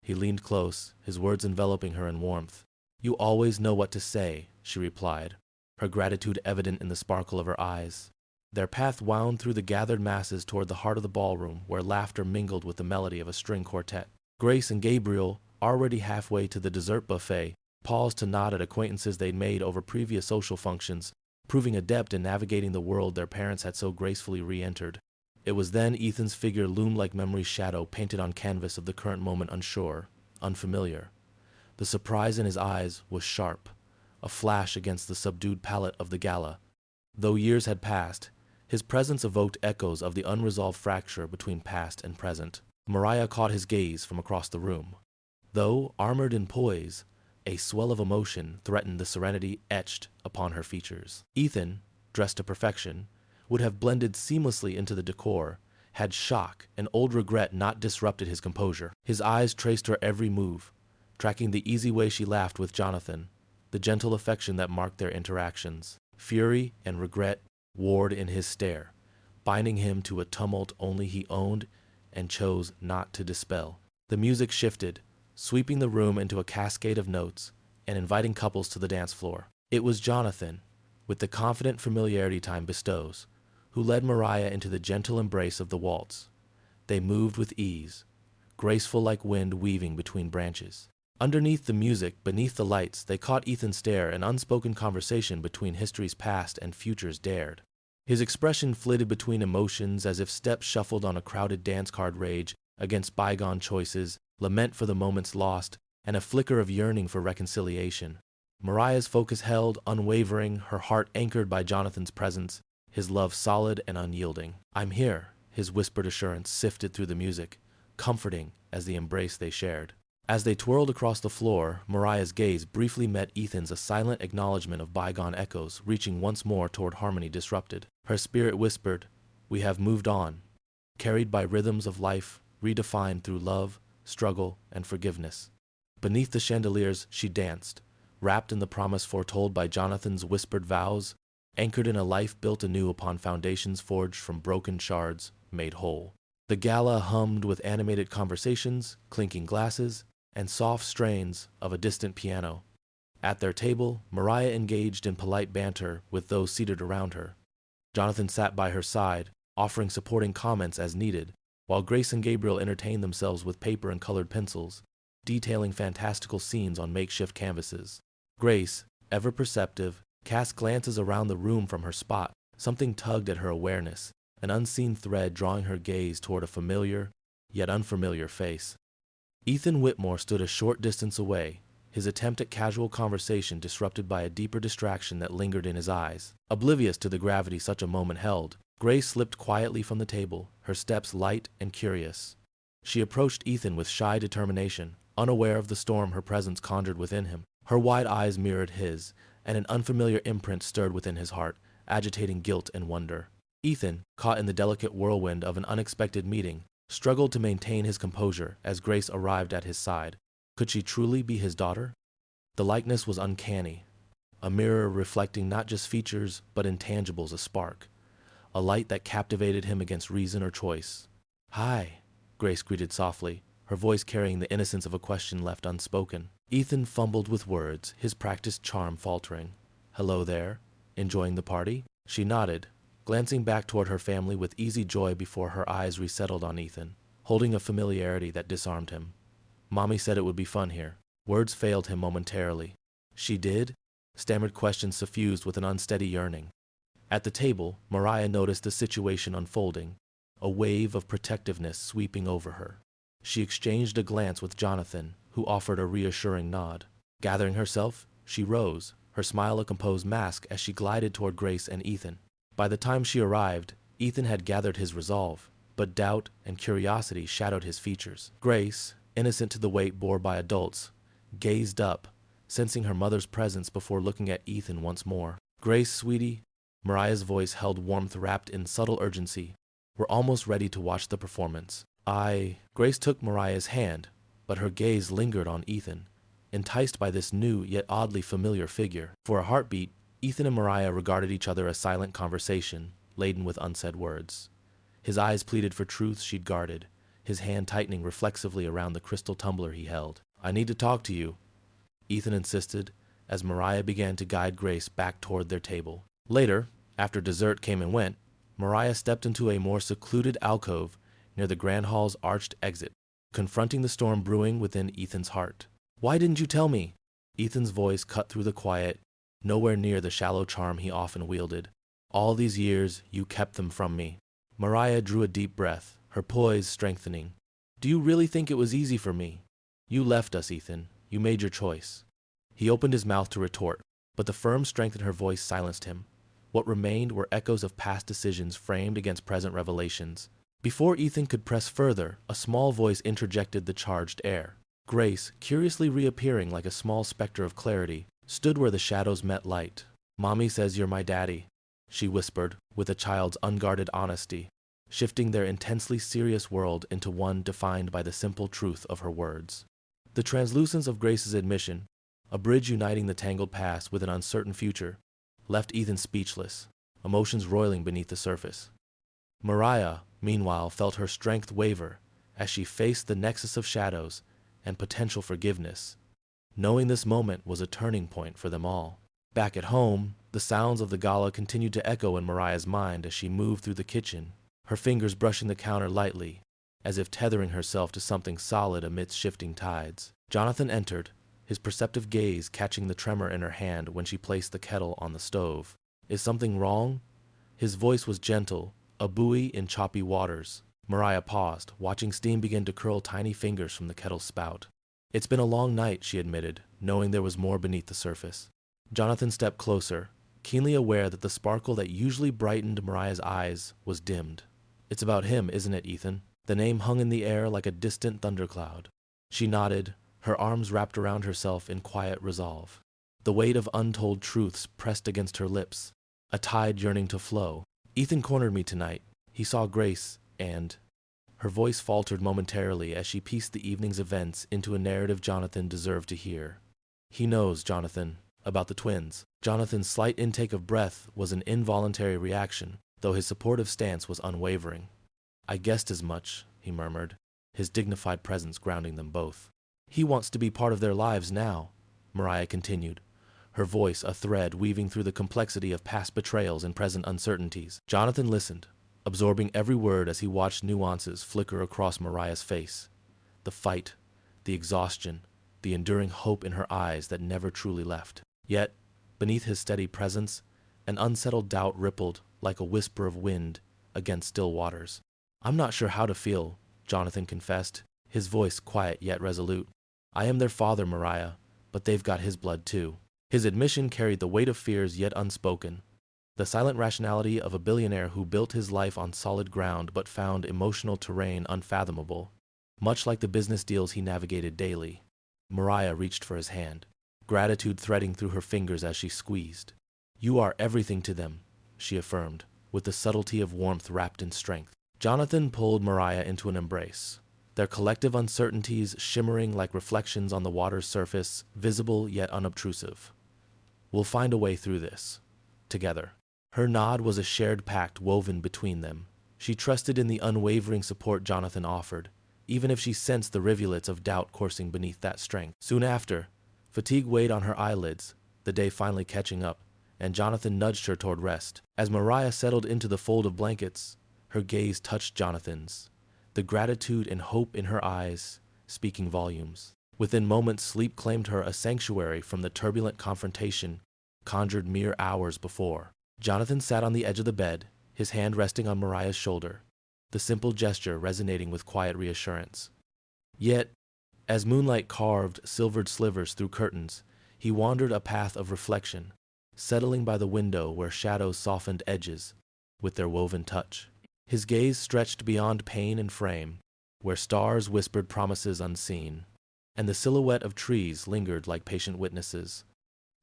He leaned close, his words enveloping her in warmth. "You always know what to say," she replied, her gratitude evident in the sparkle of her eyes. Their path wound through the gathered masses toward the heart of the ballroom, where laughter mingled with the melody of a string quartet. Grace and Gabriel, already halfway to the dessert buffet, paused to nod at acquaintances they'd made over previous social functions, proving adept in navigating the world their parents had so gracefully re-entered. It was then Ethan's figure loomed like memory's shadow painted on canvas of the current moment, unsure, unfamiliar. The surprise in his eyes was sharp, a flash against the subdued palette of the gala. Though years had passed, his presence evoked echoes of the unresolved fracture between past and present. Mariah caught his gaze from across the room. Though armored in poise, a swell of emotion threatened the serenity etched upon her features. Ethan, dressed to perfection, would have blended seamlessly into the decor, had shock and old regret not disrupted his composure. His eyes traced her every move, tracking the easy way she laughed with Jonathan, the gentle affection that marked their interactions. Fury and regret warred in his stare, binding him to a tumult only he owned and chose not to dispel. The music shifted, sweeping the room into a cascade of notes and inviting couples to the dance floor. It was Jonathan, with the confident familiarity time bestows, who led Mariah into the gentle embrace of the waltz. They moved with ease, graceful like wind weaving between branches. Underneath the music, beneath the lights, they caught Ethan's stare, an unspoken conversation between history's past and future's dared. His expression flitted between emotions as if steps shuffled on a crowded dance card, rage against bygone choices, lament for the moments lost, and a flicker of yearning for reconciliation. Mariah's focus held, unwavering, her heart anchored by Jonathan's presence, his love solid and unyielding. "I'm here," his whispered assurance sifted through the music, comforting as the embrace they shared. As they twirled across the floor, Mariah's gaze briefly met Ethan's, a silent acknowledgement of bygone echoes, reaching once more toward harmony disrupted. Her spirit whispered, "We have moved on," carried by rhythms of life, redefined through love, struggle, and forgiveness. Beneath the chandeliers, she danced, wrapped in the promise foretold by Jonathan's whispered vows, anchored in a life built anew upon foundations forged from broken shards, made whole. The gala hummed with animated conversations, clinking glasses, and soft strains of a distant piano. At their table, Mariah engaged in polite banter with those seated around her. Jonathan sat by her side, offering supporting comments as needed, while Grace and Gabriel entertained themselves with paper and colored pencils, detailing fantastical scenes on makeshift canvases. Grace, ever perceptive, cast glances around the room from her spot. Something tugged at her awareness, an unseen thread drawing her gaze toward a familiar, yet unfamiliar face. Ethan Whitmore stood a short distance away, his attempt at casual conversation disrupted by a deeper distraction that lingered in his eyes. Oblivious to the gravity such a moment held, Grace slipped quietly from the table, her steps light and curious. She approached Ethan with shy determination, unaware of the storm her presence conjured within him. Her wide eyes mirrored his, and an unfamiliar imprint stirred within his heart, agitating guilt and wonder. Ethan, caught in the delicate whirlwind of an unexpected meeting, struggled to maintain his composure as Grace arrived at his side. Could she truly be his daughter? The likeness was uncanny, a mirror reflecting not just features but intangibles, a spark, a light that captivated him against reason or choice. "Hi," Grace greeted softly, her voice carrying the innocence of a question left unspoken. Ethan fumbled with words, his practiced charm faltering. "Hello there. Enjoying the party?" She nodded, glancing back toward her family with easy joy before her eyes resettled on Ethan, holding a familiarity that disarmed him. "Mommy said it would be fun here." Words failed him momentarily. "She did?" Stammered questions suffused with an unsteady yearning. At the table, Mariah noticed the situation unfolding, a wave of protectiveness sweeping over her. She exchanged a glance with Jonathan, who offered a reassuring nod. Gathering herself, she rose, her smile a composed mask as she glided toward Grace and Ethan. By the time she arrived, Ethan had gathered his resolve, but doubt and curiosity shadowed his features. Grace, innocent to the weight bore by adults, gazed up, sensing her mother's presence before looking at Ethan once more. "Grace, sweetie," Mariah's voice held warmth wrapped in subtle urgency. "We're almost ready to watch the performance." Grace took Mariah's hand, but her gaze lingered on Ethan, enticed by this new yet oddly familiar figure. For a heartbeat, Ethan and Mariah regarded each other as silent conversation, laden with unsaid words. His eyes pleaded for truths she'd guarded, his hand tightening reflexively around the crystal tumbler he held. "I need to talk to you," Ethan insisted, as Mariah began to guide Grace back toward their table. Later, after dessert came and went, Mariah stepped into a more secluded alcove near the Grand Hall's arched exit, confronting the storm brewing within Ethan's heart. "Why didn't you tell me?" Ethan's voice cut through the quiet, nowhere near the shallow charm he often wielded. "All these years, you kept them from me." Mariah drew a deep breath, her poise strengthening. "Do you really think it was easy for me? You left us, Ethan. You made your choice." He opened his mouth to retort, but the firm strength in her voice silenced him. What remained were echoes of past decisions framed against present revelations. Before Ethan could press further, a small voice interjected the charged air. Grace, curiously reappearing like a small specter of clarity, stood where the shadows met light. "Mommy says you're my daddy," she whispered, with a child's unguarded honesty, shifting their intensely serious world into one defined by the simple truth of her words. The translucence of Grace's admission, a bridge uniting the tangled past with an uncertain future, left Ethan speechless, emotions roiling beneath the surface. Mariah, meanwhile, felt her strength waver as she faced the nexus of shadows and potential forgiveness, knowing this moment was a turning point for them all. Back at home, the sounds of the gala continued to echo in Mariah's mind as she moved through the kitchen, her fingers brushing the counter lightly, as if tethering herself to something solid amidst shifting tides. Jonathan entered, his perceptive gaze catching the tremor in her hand when she placed the kettle on the stove. "Is something wrong?" His voice was gentle, a buoy in choppy waters. Mariah paused, watching steam begin to curl tiny fingers from the kettle's spout. "It's been a long night," she admitted, knowing there was more beneath the surface. Jonathan stepped closer, keenly aware that the sparkle that usually brightened Mariah's eyes was dimmed. "It's about him, isn't it, Ethan?" The name hung in the air like a distant thundercloud. She nodded, her arms wrapped around herself in quiet resolve. The weight of untold truths pressed against her lips, a tide yearning to flow. "Ethan cornered me tonight. He saw Grace, and—" Her voice faltered momentarily as she pieced the evening's events into a narrative Jonathan deserved to hear. "He knows, Jonathan, about the twins." Jonathan's slight intake of breath was an involuntary reaction, though his supportive stance was unwavering. "I guessed as much," he murmured, his dignified presence grounding them both. "He wants to be part of their lives now," Mariah continued, her voice a thread weaving through the complexity of past betrayals and present uncertainties. Jonathan listened, absorbing every word as he watched nuances flicker across Mariah's face. The fight, the exhaustion, the enduring hope in her eyes that never truly left. Yet, beneath his steady presence, an unsettled doubt rippled like a whisper of wind against still waters. "I'm not sure how to feel," Jonathan confessed, his voice quiet yet resolute. "I am their father, Mariah, but they've got his blood too." His admission carried the weight of fears yet unspoken, the silent rationality of a billionaire who built his life on solid ground but found emotional terrain unfathomable, much like the business deals he navigated daily. Mariah reached for his hand, gratitude threading through her fingers as she squeezed. "You are everything to them," she affirmed, with the subtlety of warmth wrapped in strength. Jonathan pulled Mariah into an embrace, their collective uncertainties shimmering like reflections on the water's surface, visible yet unobtrusive. "We'll find a way through this, together." Her nod was a shared pact woven between them. She trusted in the unwavering support Jonathan offered, even if she sensed the rivulets of doubt coursing beneath that strength. Soon after, fatigue weighed on her eyelids, the day finally catching up, and Jonathan nudged her toward rest. As Mariah settled into the fold of blankets, her gaze touched Jonathan's, the gratitude and hope in her eyes speaking volumes. Within moments, sleep claimed her a sanctuary from the turbulent confrontation conjured mere hours before. Jonathan sat on the edge of the bed, his hand resting on Mariah's shoulder, the simple gesture resonating with quiet reassurance. Yet, as moonlight carved silvered slivers through curtains, he wandered a path of reflection, settling by the window where shadows softened edges with their woven touch. His gaze stretched beyond pane and frame, where stars whispered promises unseen, and the silhouette of trees lingered like patient witnesses.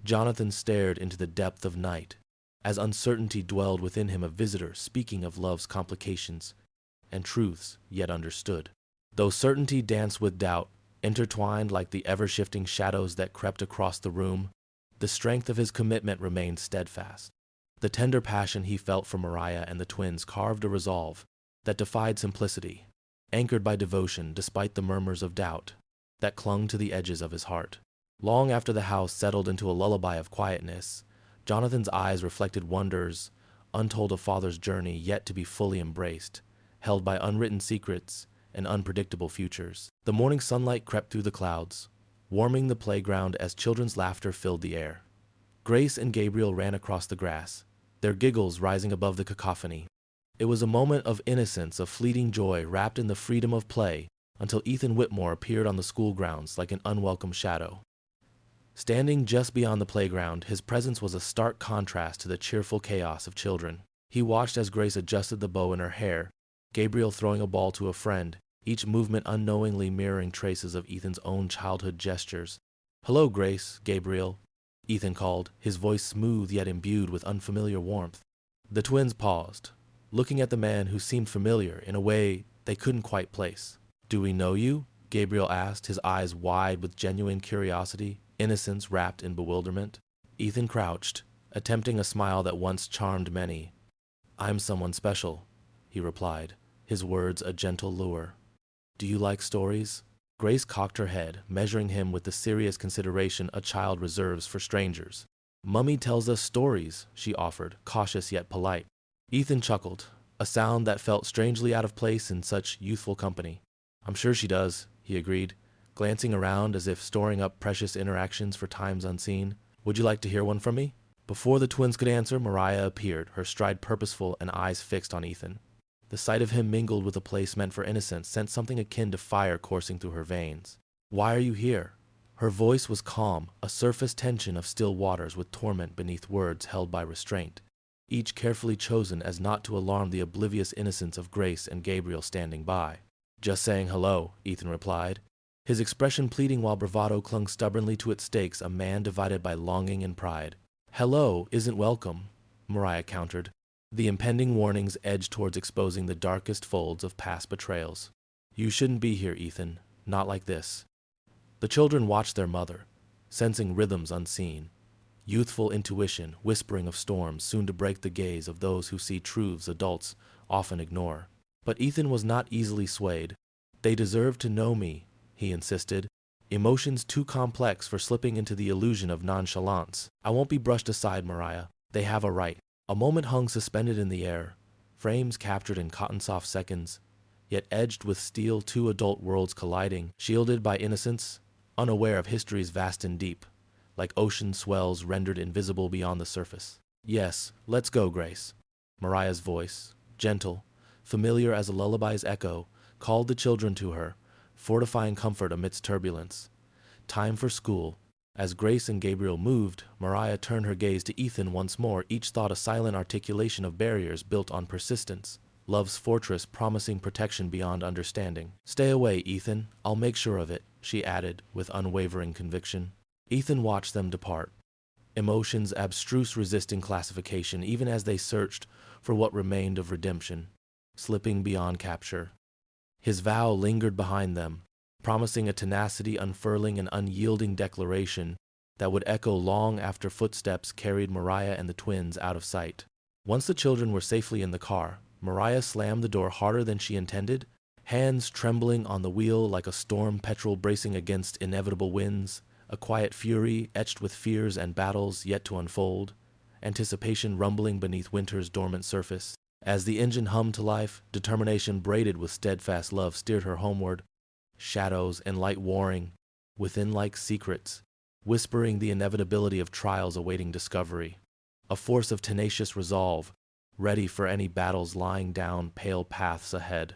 Jonathan stared into the depth of night, as uncertainty dwelled within him, a visitor speaking of love's complications and truths yet understood. Though certainty danced with doubt, intertwined like the ever-shifting shadows that crept across the room. The strength of his commitment remained steadfast. The tender passion he felt for Mariah and the twins carved a resolve that defied simplicity, anchored by devotion despite the murmurs of doubt that clung to the edges of his heart. Long after the house settled into a lullaby of quietness, Jonathan's eyes reflected wonders untold of father's journey yet to be fully embraced, held by unwritten secrets and unpredictable futures. The morning sunlight crept through the clouds, warming the playground as children's laughter filled the air. Grace and Gabriel ran across the grass, their giggles rising above the cacophony. It was a moment of innocence, of fleeting joy wrapped in the freedom of play, until Ethan Whitmore appeared on the school grounds like an unwelcome shadow. Standing just beyond the playground, his presence was a stark contrast to the cheerful chaos of children. He watched as Grace adjusted the bow in her hair, Gabriel throwing a ball to a friend, each movement unknowingly mirroring traces of Ethan's own childhood gestures. "Hello, Grace," Gabriel, Ethan called, his voice smooth yet imbued with unfamiliar warmth. The twins paused, looking at the man who seemed familiar in a way they couldn't quite place. "Do we know you?" Gabriel asked, his eyes wide with genuine curiosity, innocence wrapped in bewilderment. Ethan crouched, attempting a smile that once charmed many. "I'm someone special," he replied, his words a gentle lure. "Do you like stories?" Grace cocked her head, measuring him with the serious consideration a child reserves for strangers. "Mummy tells us stories," she offered, cautious yet polite. Ethan chuckled, a sound that felt strangely out of place in such youthful company. "I'm sure she does," he agreed, glancing around as if storing up precious interactions for times unseen. "Would you like to hear one from me?" Before the twins could answer, Mariah appeared, her stride purposeful and eyes fixed on Ethan. The sight of him mingled with a place meant for innocence sent something akin to fire coursing through her veins. "Why are you here?" Her voice was calm, a surface tension of still waters with torment beneath words held by restraint, each carefully chosen as not to alarm the oblivious innocence of Grace and Gabriel standing by. "Just saying hello," Ethan replied, his expression pleading while bravado clung stubbornly to its stakes, a man divided by longing and pride. "Hello isn't welcome," Mariah countered, the impending warnings edged towards exposing the darkest folds of past betrayals. "You shouldn't be here, Ethan. Not like this." The children watched their mother, sensing rhythms unseen, youthful intuition whispering of storms soon to break the gaze of those who see truths adults often ignore. But Ethan was not easily swayed. "They deserve to know me," he insisted, emotions too complex for slipping into the illusion of nonchalance. "I won't be brushed aside, Mariah. They have a right." A moment hung suspended in the air, frames captured in cotton-soft seconds, yet edged with steel, two adult worlds colliding, shielded by innocence, unaware of history's vast and deep, like ocean swells rendered invisible beyond the surface. "Yes, let's go, Grace." Mariah's voice, gentle, familiar as a lullaby's echo, called the children to her, fortifying comfort amidst turbulence. Time for school. As Grace and Gabriel moved, Mariah turned her gaze to Ethan once more, each thought a silent articulation of barriers built on persistence, love's fortress promising protection beyond understanding. "Stay away, Ethan. I'll make sure of it," she added with unwavering conviction. Ethan watched them depart, emotions abstruse resisting classification even as they searched for what remained of redemption, slipping beyond capture. His vow lingered behind them, promising a tenacity unfurling an unyielding declaration that would echo long after footsteps carried Mariah and the twins out of sight. Once the children were safely in the car, Mariah slammed the door harder than she intended, hands trembling on the wheel like a storm petrel bracing against inevitable winds, a quiet fury etched with fears and battles yet to unfold, anticipation rumbling beneath winter's dormant surface. As the engine hummed to life, determination braided with steadfast love steered her homeward, shadows and light warring, within like secrets, whispering the inevitability of trials awaiting discovery. A force of tenacious resolve, ready for any battles lying down pale paths ahead.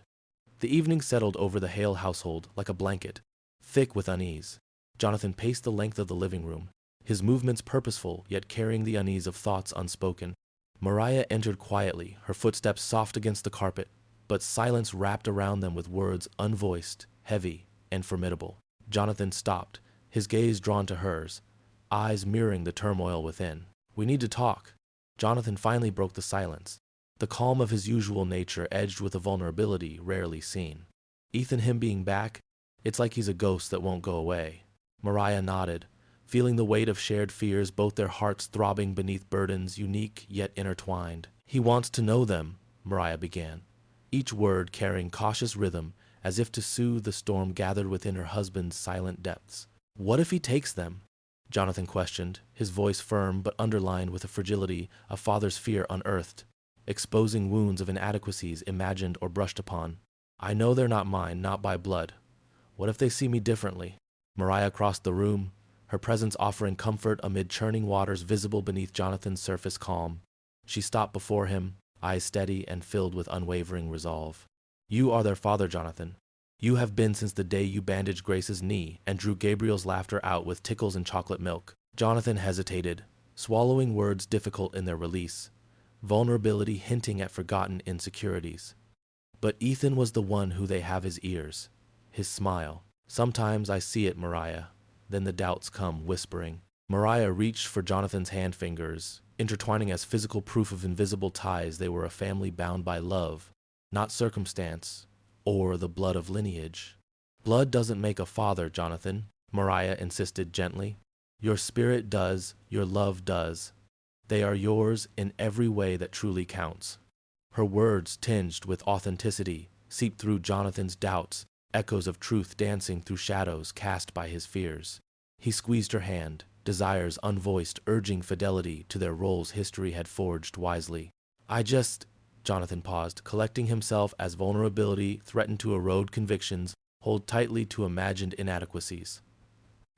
The evening settled over the Hale household like a blanket, thick with unease. Jonathan paced the length of the living room, his movements purposeful yet carrying the unease of thoughts unspoken. Mariah entered quietly, her footsteps soft against the carpet, but silence wrapped around them with words unvoiced, heavy, and formidable. Jonathan stopped, his gaze drawn to hers, eyes mirroring the turmoil within. "We need to talk." Jonathan finally broke the silence, the calm of his usual nature edged with a vulnerability rarely seen. Ethan, him being back, It's like he's a ghost that won't go away. Mariah nodded, feeling the weight of shared fears, both their hearts throbbing beneath burdens unique yet intertwined. He wants to know them, Mariah began, each word carrying cautious rhythm as if to soothe the storm gathered within her husband's silent depths. What if he takes them? Jonathan questioned, his voice firm but underlined with the fragility a father's fear unearthed, exposing wounds of inadequacies imagined or brushed upon. I know they're not mine, not by blood. What if they see me differently? Mariah crossed the room, her presence offering comfort amid churning waters visible beneath Jonathan's surface calm. She stopped before him, eyes steady and filled with unwavering resolve. You are their father, Jonathan. You have been since the day you bandaged Grace's knee and drew Gabriel's laughter out with tickles and chocolate milk. Jonathan hesitated, swallowing words difficult in their release, vulnerability hinting at forgotten insecurities. But Ethan was the one who they have his ears, his smile. Sometimes I see it, Mariah. Then the doubts come, whispering. Mariah reached for Jonathan's hand fingers, intertwining as physical proof of invisible ties. They were a family bound by love, not circumstance, or the blood of lineage. Blood doesn't make a father, Jonathan, Mariah insisted gently. Your spirit does, your love does. They are yours in every way that truly counts. Her words, tinged with authenticity, seeped through Jonathan's doubts, echoes of truth dancing through shadows cast by his fears. He squeezed her hand, desires unvoiced urging fidelity to their roles history had forged wisely. Jonathan paused, collecting himself as vulnerability threatened to erode convictions, hold tightly to imagined inadequacies.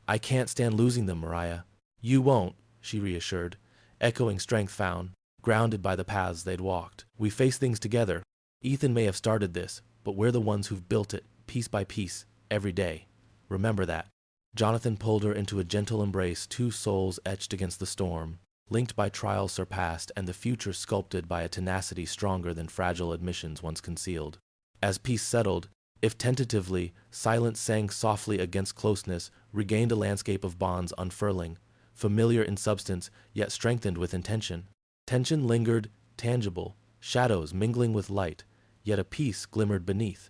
I can't stand losing them, Mariah. You won't, she reassured, echoing strength found, grounded by the paths they'd walked. We face things together. Ethan may have started this, but we're the ones who've built it, piece by piece, every day. Remember that. Jonathan pulled her into a gentle embrace, two souls etched against the storm, linked by trials surpassed and the future sculpted by a tenacity stronger than fragile admissions once concealed. As peace settled, if tentatively, silence sang softly against closeness, regained a landscape of bonds unfurling, familiar in substance, yet strengthened with intention. Tension lingered, tangible, shadows mingling with light, yet a peace glimmered beneath,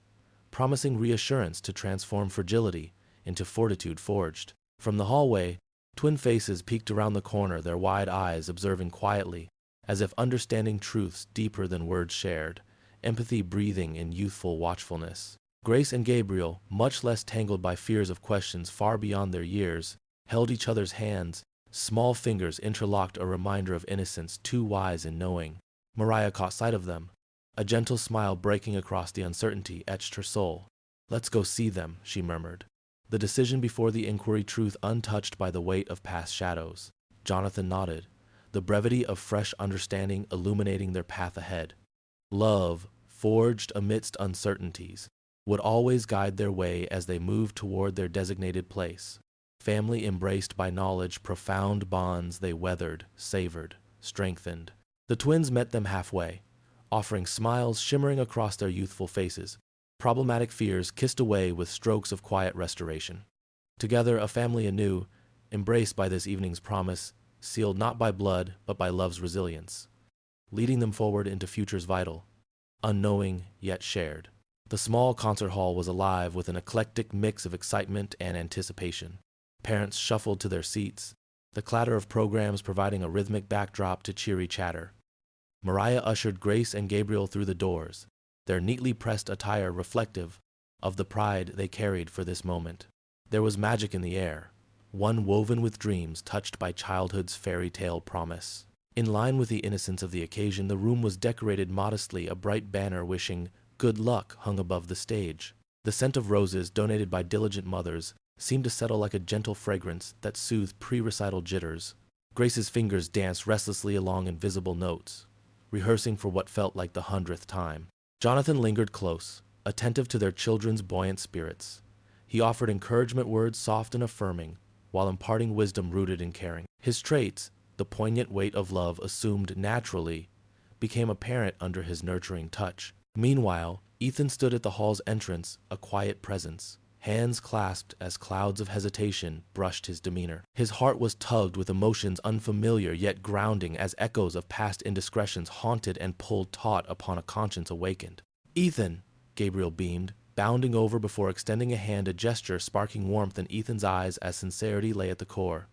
promising reassurance to transform fragility into fortitude forged. From the hallway, twin faces peeked around the corner, their wide eyes observing quietly, as if understanding truths deeper than words shared, empathy breathing in youthful watchfulness. Grace and Gabriel, much less tangled by fears of questions far beyond their years, held each other's hands, small fingers interlocked, a reminder of innocence too wise in knowing. Mariah caught sight of them. A gentle smile breaking across the uncertainty etched her soul. Let's go see them, she murmured. The decision before the inquiry, truth untouched by the weight of past shadows. Jonathan nodded, the brevity of fresh understanding illuminating their path ahead. Love, forged amidst uncertainties, would always guide their way as they moved toward their designated place. Family embraced by knowledge, profound bonds they weathered, savored, strengthened. The twins met them halfway, offering smiles shimmering across their youthful faces, problematic fears kissed away with strokes of quiet restoration. Together, a family anew, embraced by this evening's promise, sealed not by blood, but by love's resilience, leading them forward into futures vital, unknowing yet shared. The small concert hall was alive with an eclectic mix of excitement and anticipation. Parents shuffled to their seats, the clatter of programs providing a rhythmic backdrop to cheery chatter. Mariah ushered Grace and Gabriel through the doors, their neatly pressed attire reflective of the pride they carried for this moment. There was magic in the air, one woven with dreams touched by childhood's fairy tale promise. In line with the innocence of the occasion, the room was decorated modestly, a bright banner wishing good luck hung above the stage. The scent of roses, donated by diligent mothers, seemed to settle like a gentle fragrance that soothed pre-recital jitters. Grace's fingers danced restlessly along invisible notes, rehearsing for what felt like the 100th time. Jonathan lingered close, attentive to their children's buoyant spirits. He offered encouragement words soft and affirming, while imparting wisdom rooted in caring. His traits, the poignant weight of love assumed naturally, became apparent under his nurturing touch. Meanwhile, Ethan stood at the hall's entrance, a quiet presence, hands clasped as clouds of hesitation brushed his demeanor. His heart was tugged with emotions unfamiliar yet grounding as echoes of past indiscretions haunted and pulled taut upon a conscience awakened. "Ethan," Gabriel beamed, bounding over before extending a hand, a gesture sparking warmth in Ethan's eyes as sincerity lay at the core.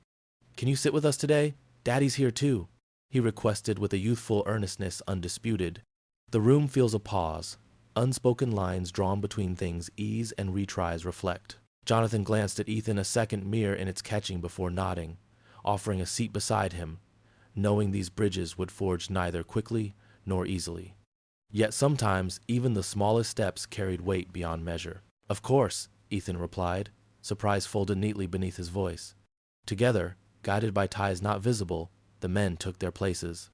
"Can you sit with us today? Daddy's here too," he requested with a youthful earnestness undisputed. The room feels a pause, unspoken lines drawn between things ease and retries reflect. Jonathan glanced at Ethan, a second mere in its catching before nodding, offering a seat beside him, knowing these bridges would forge neither quickly nor easily. Yet sometimes even the smallest steps carried weight beyond measure. "Of course," Ethan replied, surprise folded neatly beneath his voice. Together, guided by ties not visible, the men took their places.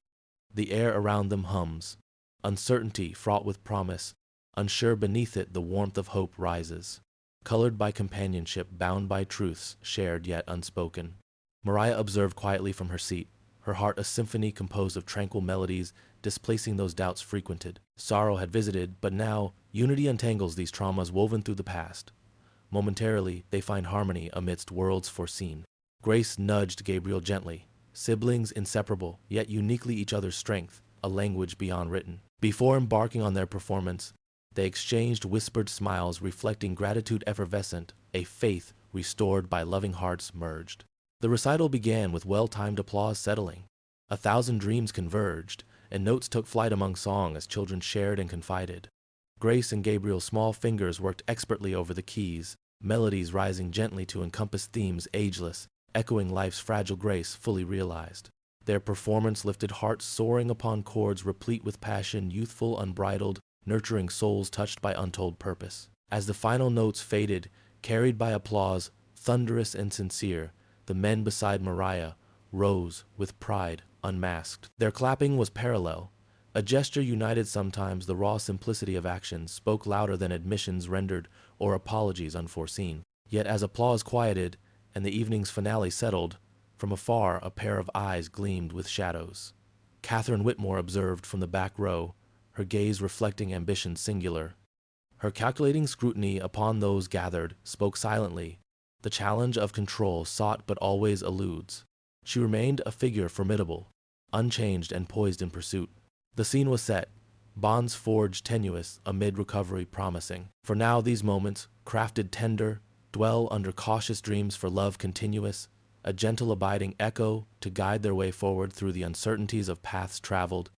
The air around them hums. Uncertainty fraught with promise, unsure beneath it the warmth of hope rises. Colored by companionship, bound by truths, shared yet unspoken. Mariah observed quietly from her seat, her heart a symphony composed of tranquil melodies, displacing those doubts frequented. Sorrow had visited, but now unity untangles these traumas woven through the past. Momentarily, they find harmony amidst worlds foreseen. Grace nudged Gabriel gently. Siblings inseparable, yet uniquely each other's strength, a language beyond written. Before embarking on their performance, they exchanged whispered smiles reflecting gratitude effervescent, a faith restored by loving hearts merged. The recital began with well-timed applause settling. 1,000 dreams converged, and notes took flight among song as children shared and confided. Grace and Gabriel's small fingers worked expertly over the keys, melodies rising gently to encompass themes ageless, echoing life's fragile grace fully realized. Their performance lifted hearts soaring upon chords replete with passion, youthful, unbridled, nurturing souls touched by untold purpose. As the final notes faded, carried by applause, thunderous and sincere, the men beside Mariah rose with pride unmasked. Their clapping was parallel. A gesture united sometimes, the raw simplicity of actions spoke louder than admissions rendered or apologies unforeseen. Yet as applause quieted and the evening's finale settled, from afar a pair of eyes gleamed with shadows. Catherine Whitmore observed from the back row, her gaze reflecting ambition singular. Her calculating scrutiny upon those gathered spoke silently, the challenge of control sought but always eludes. She remained a figure formidable, unchanged and poised in pursuit. The scene was set, bonds forged tenuous amid recovery promising. For now these moments, crafted tender, dwell under cautious dreams for love continuous, a gentle abiding echo to guide their way forward through the uncertainties of paths traveled.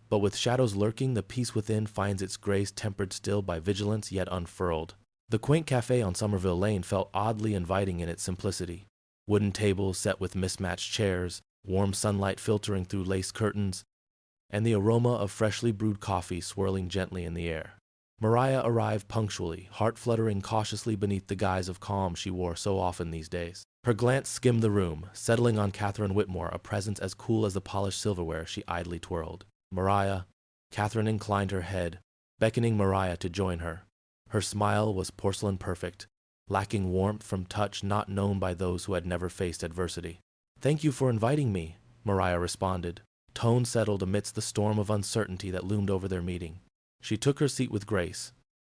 But with shadows lurking, the peace within finds its grace tempered still by vigilance yet unfurled. The quaint cafe on Somerville Lane felt oddly inviting in its simplicity. Wooden tables set with mismatched chairs, warm sunlight filtering through lace curtains, and the aroma of freshly brewed coffee swirling gently in the air. Mariah arrived punctually, heart fluttering cautiously beneath the guise of calm she wore so often these days. Her glance skimmed the room, settling on Catherine Whitmore, a presence as cool as the polished silverware she idly twirled. "Mariah." Catherine inclined her head, beckoning Mariah to join her. Her smile was porcelain perfect, lacking warmth from touch not known by those who had never faced adversity. "Thank you for inviting me," Mariah responded. Tone settled amidst the storm of uncertainty that loomed over their meeting. She took her seat with grace,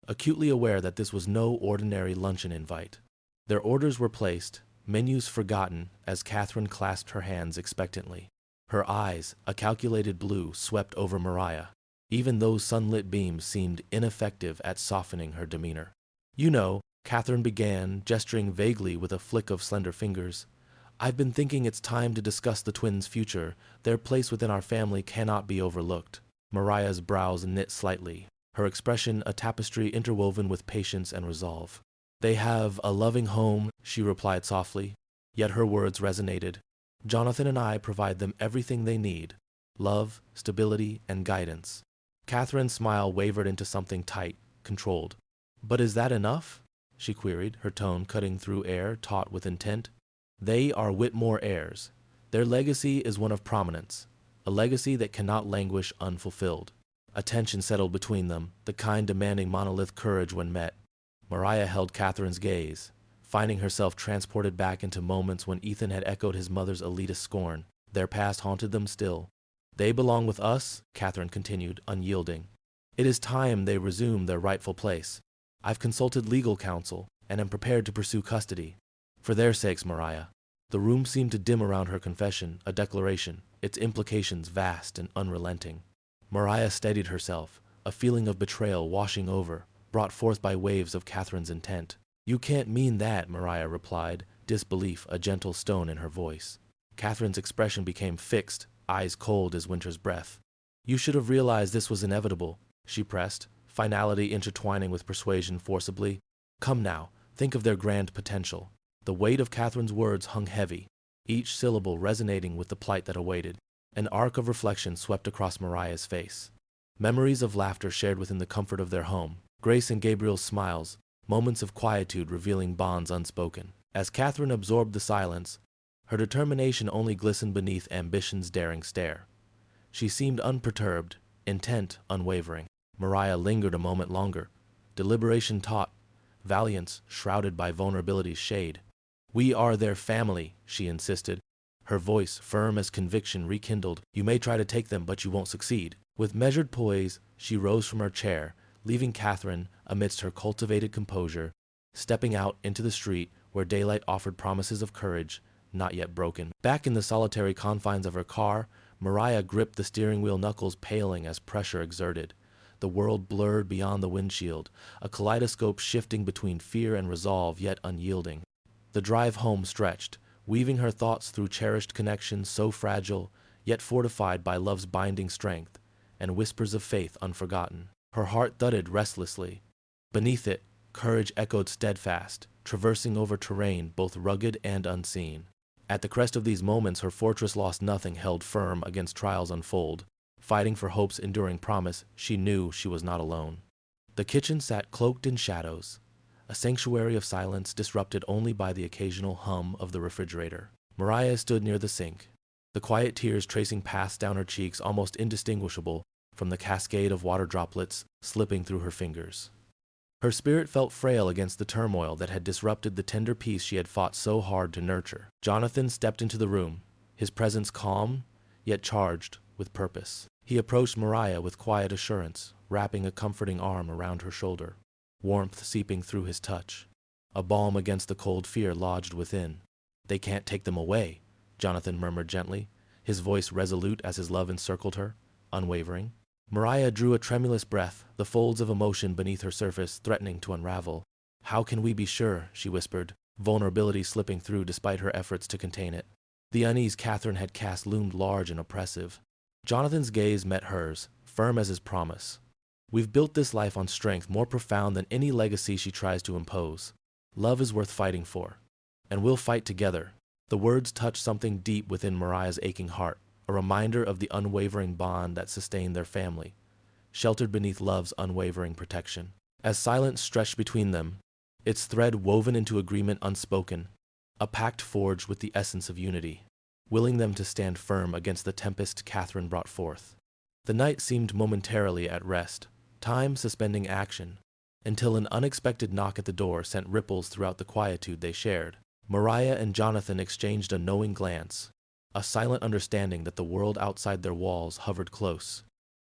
acutely aware that this was no ordinary luncheon invite. Their orders were placed, menus forgotten, as Catherine clasped her hands expectantly. Her eyes, a calculated blue, swept over Mariah. Even those sunlit beams seemed ineffective at softening her demeanor. "You know," Catherine began, gesturing vaguely with a flick of slender fingers, "I've been thinking it's time to discuss the twins' future. Their place within our family cannot be overlooked." Mariah's brows knit slightly, her expression a tapestry interwoven with patience and resolve. "They have a loving home," she replied softly, yet her words resonated. "Jonathan and I provide them everything they need, love, stability, and guidance." Catherine's smile wavered into something tight, controlled. "But is that enough?" she queried, her tone cutting through air taut with intent. "They are Whitmore heirs. Their legacy is one of prominence, a legacy that cannot languish unfulfilled." A tension settled between them, the kind demanding monolith courage when met. Mariah held Catherine's gaze, finding herself transported back into moments when Ethan had echoed his mother's elitist scorn. Their past haunted them still. "They belong with us," Catherine continued, unyielding. "It is time they resume their rightful place. I've consulted legal counsel and am prepared to pursue custody. For their sakes, Mariah." The room seemed to dim around her confession, a declaration, its implications vast and unrelenting. Mariah steadied herself, a feeling of betrayal washing over, brought forth by waves of Catherine's intent. "You can't mean that," Mariah replied, disbelief a gentle stone in her voice. Catherine's expression became fixed, eyes cold as winter's breath. "You should have realized this was inevitable," she pressed, finality intertwining with persuasion forcibly. "Come now, think of their grand potential." The weight of Catherine's words hung heavy, each syllable resonating with the plight that awaited. An arc of reflection swept across Mariah's face. Memories of laughter shared within the comfort of their home, Grace and Gabriel's smiles, moments of quietude revealing bonds unspoken. As Catherine absorbed the silence, her determination only glistened beneath ambition's daring stare. She seemed unperturbed, intent, unwavering. Mariah lingered a moment longer, deliberation taut, valiance shrouded by vulnerability's shade. "We are their family," she insisted, her voice firm as conviction rekindled. "You may try to take them, but you won't succeed." With measured poise, she rose from her chair, leaving Catherine amidst her cultivated composure, stepping out into the street where daylight offered promises of courage not yet broken. Back in the solitary confines of her car, Mariah gripped the steering wheel, knuckles paling as pressure exerted. The world blurred beyond the windshield, a kaleidoscope shifting between fear and resolve, yet unyielding. The drive home stretched, weaving her thoughts through cherished connections so fragile, yet fortified by love's binding strength, and whispers of faith unforgotten. Her heart thudded restlessly. Beneath it, courage echoed steadfast, traversing over terrain both rugged and unseen. At the crest of these moments, her fortress lost nothing, held firm against trials unfold. Fighting for hope's enduring promise, she knew she was not alone. The kitchen sat cloaked in shadows, a sanctuary of silence disrupted only by the occasional hum of the refrigerator. Mariah stood near the sink, the quiet tears tracing paths down her cheeks almost indistinguishable from the cascade of water droplets slipping through her fingers. Her spirit felt frail against the turmoil that had disrupted the tender peace she had fought so hard to nurture. Jonathan stepped into the room, his presence calm, yet charged with purpose. He approached Mariah with quiet assurance, wrapping a comforting arm around her shoulder, warmth seeping through his touch, a balm against the cold fear lodged within. "They can't take them away," Jonathan murmured gently, his voice resolute as his love encircled her, unwavering. Mariah drew a tremulous breath, the folds of emotion beneath her surface threatening to unravel. "How can we be sure?" she whispered, vulnerability slipping through despite her efforts to contain it. The unease Catherine had cast loomed large and oppressive. Jonathan's gaze met hers, firm as his promise. "We've built this life on strength more profound than any legacy she tries to impose. Love is worth fighting for, and we'll fight together." The words touched something deep within Mariah's aching heart, a reminder of the unwavering bond that sustained their family, sheltered beneath love's unwavering protection. As silence stretched between them, its thread woven into agreement unspoken, a pact forged with the essence of unity, willing them to stand firm against the tempest Catherine brought forth. The night seemed momentarily at rest, time suspending action, until an unexpected knock at the door sent ripples throughout the quietude they shared. Mariah and Jonathan exchanged a knowing glance, a silent understanding that the world outside their walls hovered close,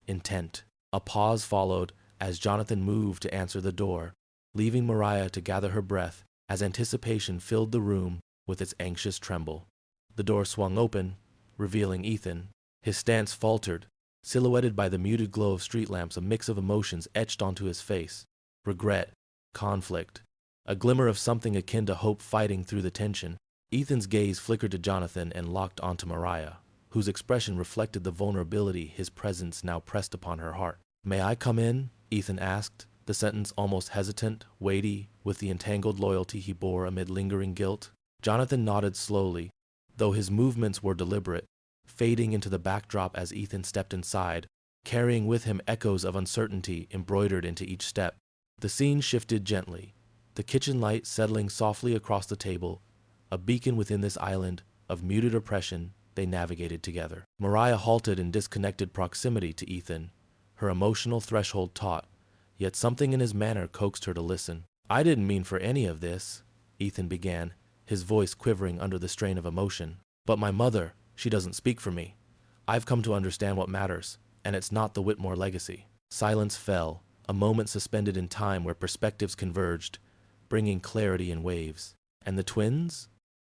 intent. A pause followed as Jonathan moved to answer the door, leaving Mariah to gather her breath as anticipation filled the room with its anxious tremble. The door swung open, revealing Ethan. His stance faltered, silhouetted by the muted glow of street lamps, a mix of emotions etched onto his face. Regret, conflict, a glimmer of something akin to hope fighting through the tension. Ethan's gaze flickered to Jonathan and locked onto Mariah, whose expression reflected the vulnerability his presence now pressed upon her heart. "May I come in?" Ethan asked, the sentence almost hesitant, weighty, with the entangled loyalty he bore amid lingering guilt. Jonathan nodded slowly, though his movements were deliberate, fading into the backdrop as Ethan stepped inside, carrying with him echoes of uncertainty embroidered into each step. The scene shifted gently, the kitchen light settling softly across the table, a beacon within this island of muted oppression they navigated together. Mariah halted in disconnected proximity to Ethan, her emotional threshold taut, yet something in his manner coaxed her to listen. "I didn't mean for any of this," Ethan began, his voice quivering under the strain of emotion. "But my mother, she doesn't speak for me. I've come to understand what matters, and it's not the Whitmore legacy." Silence fell, a moment suspended in time where perspectives converged, bringing clarity in waves. "And the twins?"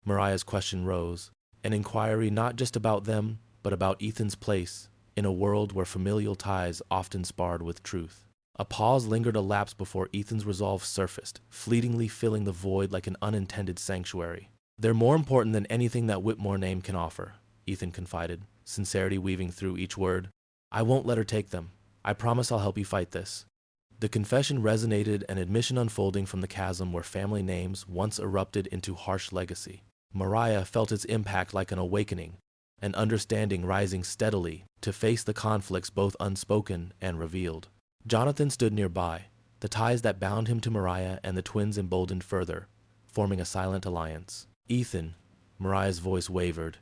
Mariah's question rose, an inquiry not just about them, but about Ethan's place in a world where familial ties often sparred with truth. A pause lingered a lapse before Ethan's resolve surfaced, fleetingly filling the void like an unintended sanctuary. "They're more important than anything that Whitmore name can offer," Ethan confided, sincerity weaving through each word. "I won't let her take them. I promise I'll help you fight this." The confession resonated, an admission unfolding from the chasm where family names once erupted into harsh legacy. Mariah felt its impact like an awakening, an understanding rising steadily to face the conflicts both unspoken and revealed. Jonathan stood nearby, the ties that bound him to Mariah and the twins emboldened further, forming a silent alliance. "Ethan," Mariah's voice wavered,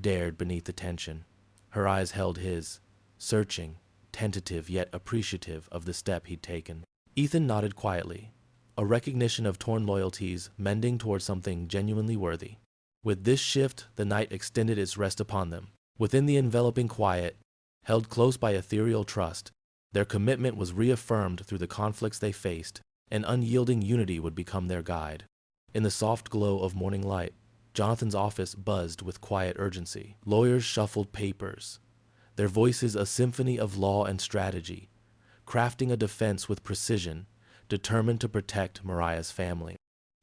dared beneath the tension. Her eyes held his, searching, tentative yet appreciative of the step he'd taken. Ethan nodded quietly, a recognition of torn loyalties mending toward something genuinely worthy. With this shift, the night extended its rest upon them. Within the enveloping quiet, held close by ethereal trust, their commitment was reaffirmed through the conflicts they faced, and unyielding unity would become their guide. In the soft glow of morning light, Jonathan's office buzzed with quiet urgency. Lawyers shuffled papers, their voices a symphony of law and strategy, crafting a defense with precision, determined to protect Mariah's family.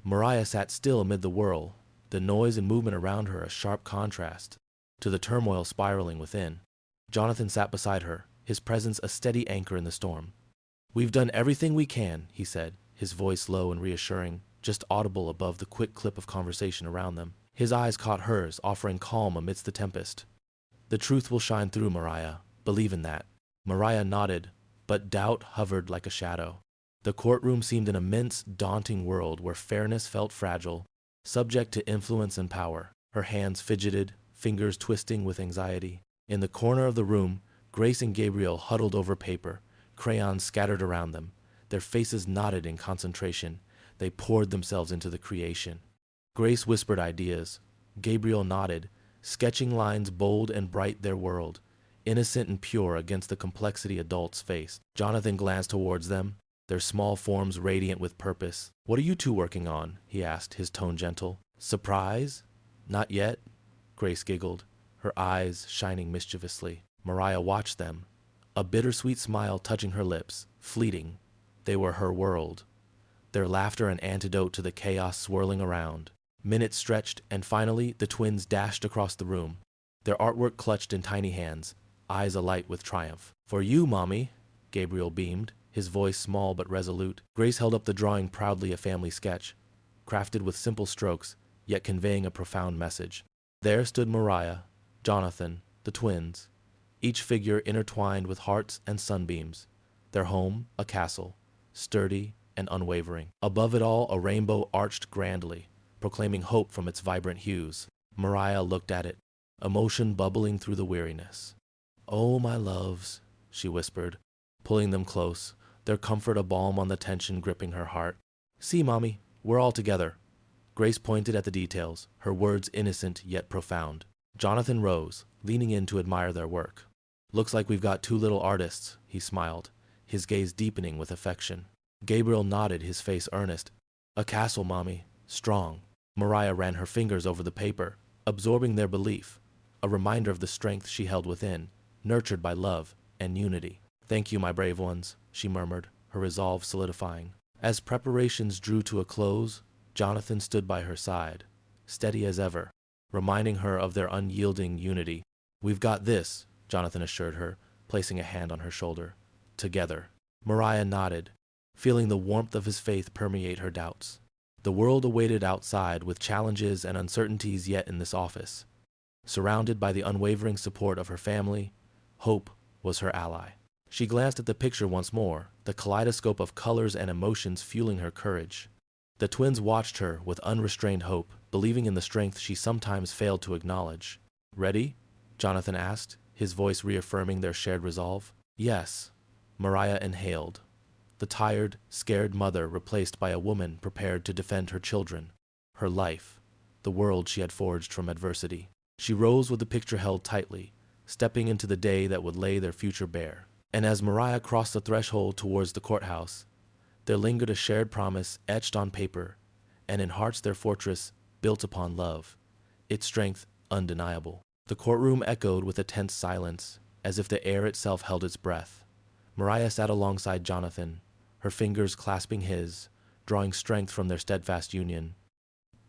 Mariah sat still amid the whirl, the noise and movement around her a sharp contrast to the turmoil spiraling within. Jonathan sat beside her, his presence a steady anchor in the storm. "We've done everything we can," he said, his voice low and reassuring, just audible above the quick clip of conversation around them. His eyes caught hers, offering calm amidst the tempest. "The truth will shine through, Mariah. Believe in that." Mariah nodded, but doubt hovered like a shadow. The courtroom seemed an immense, daunting world where fairness felt fragile, subject to influence and power. Her hands fidgeted, fingers twisting with anxiety. In the corner of the room, Grace and Gabriel huddled over paper, crayons scattered around them. Their faces knotted in concentration. They poured themselves into the creation. Grace whispered ideas. Gabriel nodded, sketching lines bold and bright their world, innocent and pure against the complexity adults faced. Jonathan glanced towards them, their small forms radiant with purpose. "What are you two working on?" he asked, his tone gentle. "Surprise? Not yet?" Grace giggled, her eyes shining mischievously. Mariah watched them, a bittersweet smile touching her lips, fleeting. They were her world, their laughter an antidote to the chaos swirling around. Minutes stretched, and finally the twins dashed across the room, their artwork clutched in tiny hands, eyes alight with triumph. "For you, Mommy," Gabriel beamed, his voice small but resolute. Grace held up the drawing, proudly a family sketch, crafted with simple strokes, yet conveying a profound message. There stood Mariah, Jonathan, the twins, each figure intertwined with hearts and sunbeams, their home a castle, sturdy and unwavering. Above it all, a rainbow arched grandly, proclaiming hope from its vibrant hues. Mariah looked at it, emotion bubbling through the weariness. "Oh, my loves," she whispered, pulling them close, their comfort a balm on the tension gripping her heart. "See, Mommy, we're all together." Grace pointed at the details, her words innocent yet profound. Jonathan rose, leaning in to admire their work. "Looks like we've got two little artists," he smiled, his gaze deepening with affection. Gabriel nodded, his face earnest. "A castle, Mommy, strong." Mariah ran her fingers over the paper, absorbing their belief, a reminder of the strength she held within, nurtured by love and unity. "Thank you, my brave ones," she murmured, her resolve solidifying. As preparations drew to a close, Jonathan stood by her side, steady as ever, reminding her of their unyielding unity. "We've got this," Jonathan assured her, placing a hand on her shoulder. "Together." Mariah nodded, feeling the warmth of his faith permeate her doubts. The world awaited outside, with challenges and uncertainties yet in this office. Surrounded by the unwavering support of her family, hope was her ally. She glanced at the picture once more, the kaleidoscope of colors and emotions fueling her courage. The twins watched her with unrestrained hope, believing in the strength she sometimes failed to acknowledge. "Ready?" Jonathan asked, his voice reaffirming their shared resolve. "Yes." Mariah inhaled, the tired, scared mother replaced by a woman prepared to defend her children, her life, the world she had forged from adversity. She rose with the picture held tightly, stepping into the day that would lay their future bare. And as Mariah crossed the threshold towards the courthouse, there lingered a shared promise etched on paper, and in hearts their fortress built upon love, its strength undeniable. The courtroom echoed with a tense silence, as if the air itself held its breath. Mariah sat alongside Jonathan, her fingers clasping his, drawing strength from their steadfast union.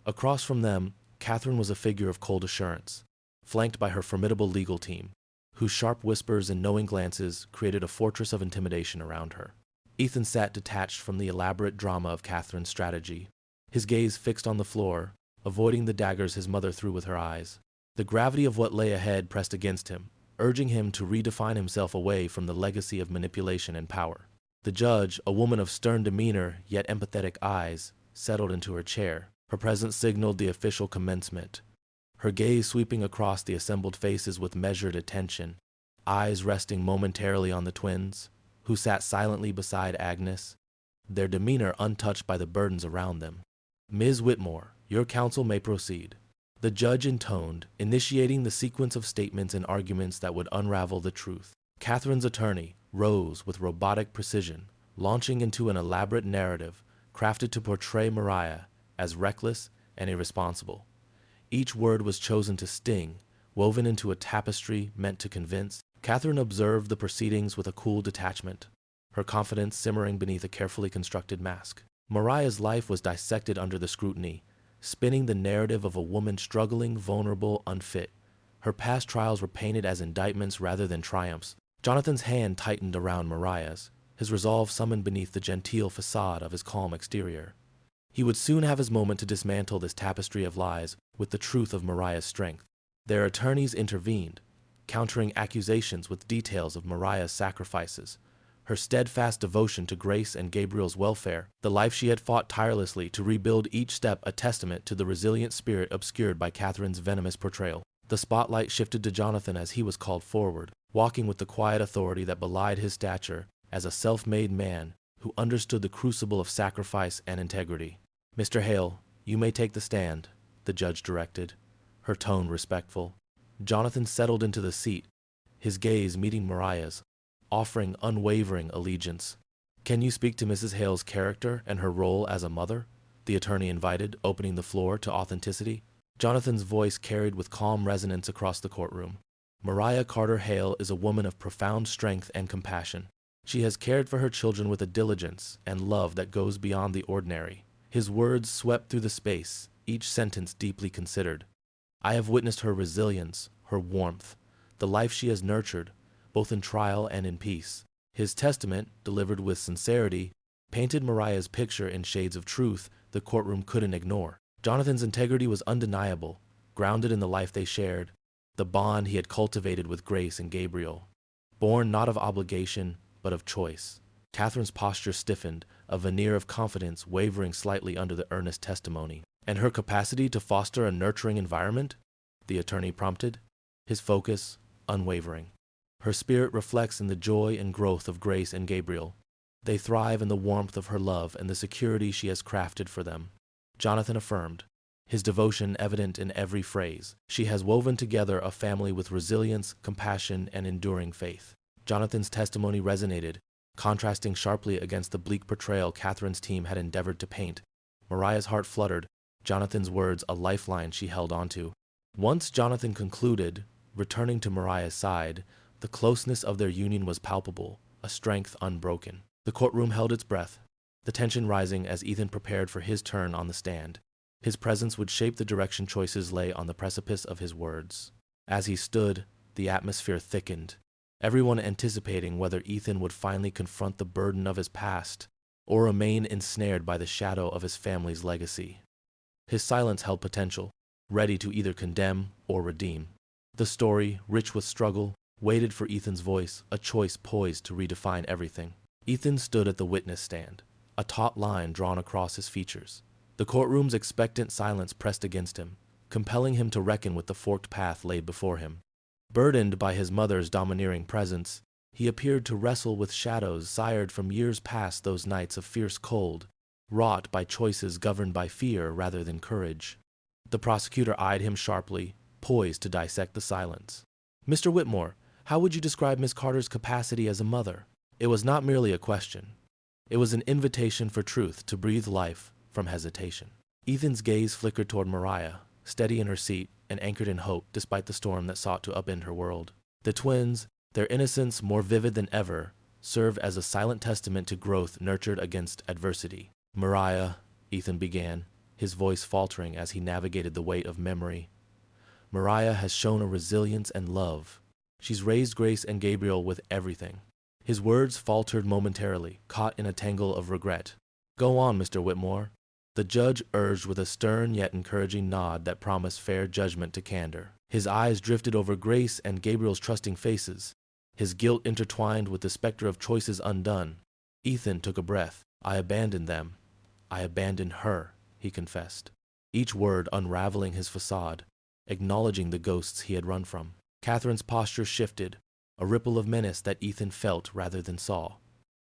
Across from them, Catherine was a figure of cold assurance, flanked by her formidable legal team, whose sharp whispers and knowing glances created a fortress of intimidation around her. Ethan sat detached from the elaborate drama of Catherine's strategy, his gaze fixed on the floor, avoiding the daggers his mother threw with her eyes. The gravity of what lay ahead pressed against him, urging him to redefine himself away from the legacy of manipulation and power. The judge, a woman of stern demeanor yet empathetic eyes, settled into her chair. Her presence signaled the official commencement, her gaze sweeping across the assembled faces with measured attention, eyes resting momentarily on the twins, who sat silently beside Agnes, their demeanor untouched by the burdens around them. "Ms. Whitmore, your counsel may proceed," the judge intoned, initiating the sequence of statements and arguments that would unravel the truth. Catherine's attorney rose with robotic precision, launching into an elaborate narrative crafted to portray Mariah as reckless and irresponsible. Each word was chosen to sting, woven into a tapestry meant to convince. Catherine observed the proceedings with a cool detachment, her confidence simmering beneath a carefully constructed mask. Mariah's life was dissected under the scrutiny, spinning the narrative of a woman struggling, vulnerable, unfit. Her past trials were painted as indictments rather than triumphs. Jonathan's hand tightened around Mariah's, his resolve summoned beneath the genteel facade of his calm exterior. He would soon have his moment to dismantle this tapestry of lies with the truth of Mariah's strength. Their attorneys intervened, countering accusations with details of Mariah's sacrifices, her steadfast devotion to Grace and Gabriel's welfare, the life she had fought tirelessly to rebuild, each step a testament to the resilient spirit obscured by Catherine's venomous portrayal. The spotlight shifted to Jonathan as he was called forward, walking with the quiet authority that belied his stature as a self-made man who understood the crucible of sacrifice and integrity. "Mr. Hale, you may take the stand," the judge directed, her tone respectful. Jonathan settled into the seat, his gaze meeting Mariah's, offering unwavering allegiance. "Can you speak to Mrs. Hale's character and her role as a mother?" the attorney invited, opening the floor to authenticity. Jonathan's voice carried with calm resonance across the courtroom. "Mariah Carter Hale is a woman of profound strength and compassion. She has cared for her children with a diligence and love that goes beyond the ordinary." His words swept through the space, each sentence deeply considered. "I have witnessed her resilience, her warmth, the life she has nurtured, both in trial and in peace." His testament, delivered with sincerity, painted Mariah's picture in shades of truth the courtroom couldn't ignore. Jonathan's integrity was undeniable, grounded in the life they shared, the bond he had cultivated with Grace and Gabriel, born not of obligation, but of choice. Catherine's posture stiffened, a veneer of confidence wavering slightly under the earnest testimony. "And her capacity to foster a nurturing environment?" the attorney prompted, his focus unwavering. "Her spirit reflects in the joy and growth of Grace and Gabriel. They thrive in the warmth of her love and the security she has crafted for them," Jonathan affirmed, his devotion evident in every phrase. "She has woven together a family with resilience, compassion, and enduring faith." Jonathan's testimony resonated, contrasting sharply against the bleak portrayal Catherine's team had endeavored to paint. Mariah's heart fluttered, Jonathan's words a lifeline she held onto. Once Jonathan concluded, returning to Mariah's side, the closeness of their union was palpable, a strength unbroken. The courtroom held its breath, the tension rising as Ethan prepared for his turn on the stand. His presence would shape the direction choices lay on the precipice of his words. As he stood, the atmosphere thickened, everyone anticipating whether Ethan would finally confront the burden of his past or remain ensnared by the shadow of his family's legacy. His silence held potential, ready to either condemn or redeem. The story, rich with struggle, waited for Ethan's voice, a choice poised to redefine everything. Ethan stood at the witness stand, a taut line drawn across his features. The courtroom's expectant silence pressed against him, compelling him to reckon with the forked path laid before him. Burdened by his mother's domineering presence, he appeared to wrestle with shadows sired from years past, those nights of fierce cold, wrought by choices governed by fear rather than courage. The prosecutor eyed him sharply, poised to dissect the silence. "Mr. Whitmore, how would you describe Miss Carter's capacity as a mother?" It was not merely a question. It was an invitation for truth to breathe life from hesitation. Ethan's gaze flickered toward Mariah, steady in her seat and anchored in hope despite the storm that sought to upend her world. The twins, their innocence more vivid than ever, served as a silent testament to growth nurtured against adversity. "Mariah," Ethan began, his voice faltering as he navigated the weight of memory. "Mariah has shown a resilience and love. She's raised Grace and Gabriel with everything." His words faltered momentarily, caught in a tangle of regret. "Go on, Mr. Whitmore," the judge urged with a stern yet encouraging nod that promised fair judgment to candor. His eyes drifted over Grace and Gabriel's trusting faces, his guilt intertwined with the specter of choices undone. Ethan took a breath. "I abandoned them. I abandoned her," he confessed, each word unraveling his facade, acknowledging the ghosts he had run from. Catherine's posture shifted, a ripple of menace that Ethan felt rather than saw.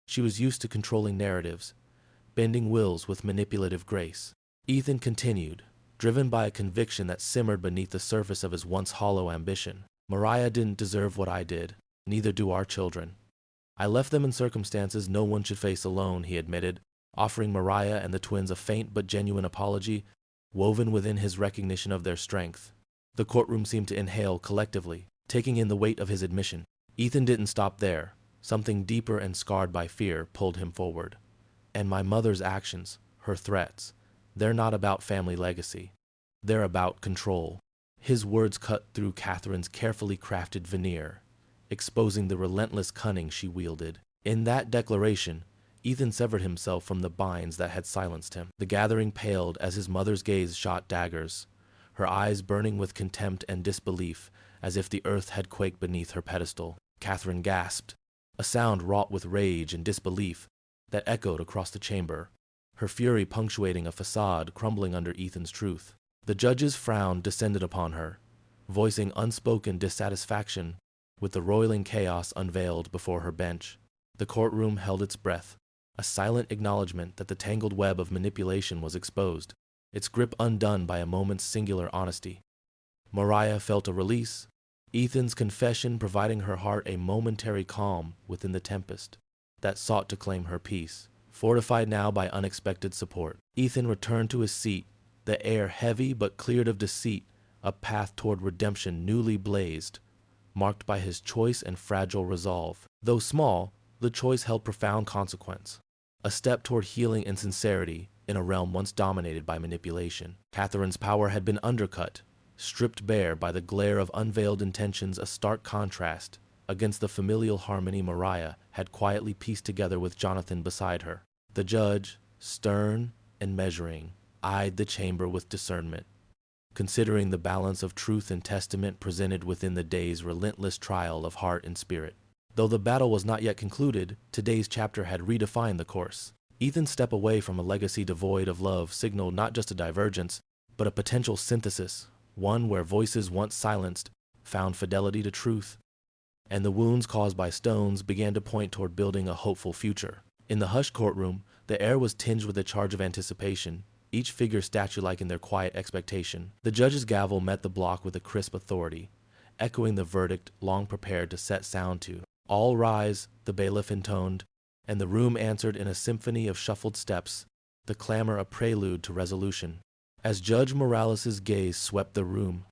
She was used to controlling narratives, bending wills with manipulative grace. Ethan continued, driven by a conviction that simmered beneath the surface of his once hollow ambition. "Mariah didn't deserve what I did, neither do our children. I left them in circumstances no one should face alone," he admitted, offering Mariah and the twins a faint but genuine apology, woven within his recognition of their strength. The courtroom seemed to inhale collectively, taking in the weight of his admission. Ethan didn't stop there. Something deeper and scarred by fear pulled him forward. "And my mother's actions, her threats, they're not about family legacy. They're about control." His words cut through Catherine's carefully crafted veneer, exposing the relentless cunning she wielded. In that declaration, Ethan severed himself from the binds that had silenced him. The gathering paled as his mother's gaze shot daggers, her eyes burning with contempt and disbelief, as if the earth had quaked beneath her pedestal. Catherine gasped, a sound wrought with rage and disbelief that echoed across the chamber, her fury punctuating a facade crumbling under Ethan's truth. The judge's frown descended upon her, voicing unspoken dissatisfaction with the roiling chaos unveiled before her bench. The courtroom held its breath, a silent acknowledgement that the tangled web of manipulation was exposed, its grip undone by a moment's singular honesty. Mariah felt a release, Ethan's confession providing her heart a momentary calm within the tempest that sought to claim her peace. Fortified now by unexpected support, Ethan returned to his seat, the air heavy but cleared of deceit, a path toward redemption newly blazed, marked by his choice and fragile resolve. Though small, the choice held profound consequence, a step toward healing and sincerity in a realm once dominated by manipulation. Catherine's power had been undercut, stripped bare by the glare of unveiled intentions, a stark contrast against the familial harmony Mariah had quietly pieced together with Jonathan beside her. The judge, stern and measuring, eyed the chamber with discernment, considering the balance of truth and testament presented within the day's relentless trial of heart and spirit. Though the battle was not yet concluded, today's chapter had redefined the course. Ethan's step away from a legacy devoid of love signaled not just a divergence, but a potential synthesis, one where voices once silenced found fidelity to truth, and the wounds caused by stones began to point toward building a hopeful future. In the hushed courtroom, the air was tinged with a charge of anticipation, each figure statue-like in their quiet expectation. The judge's gavel met the block with a crisp authority, echoing the verdict long prepared to set sound to. "All rise," the bailiff intoned, and the room answered in a symphony of shuffled steps, the clamor a prelude to resolution. As Judge Morales's gaze swept the room,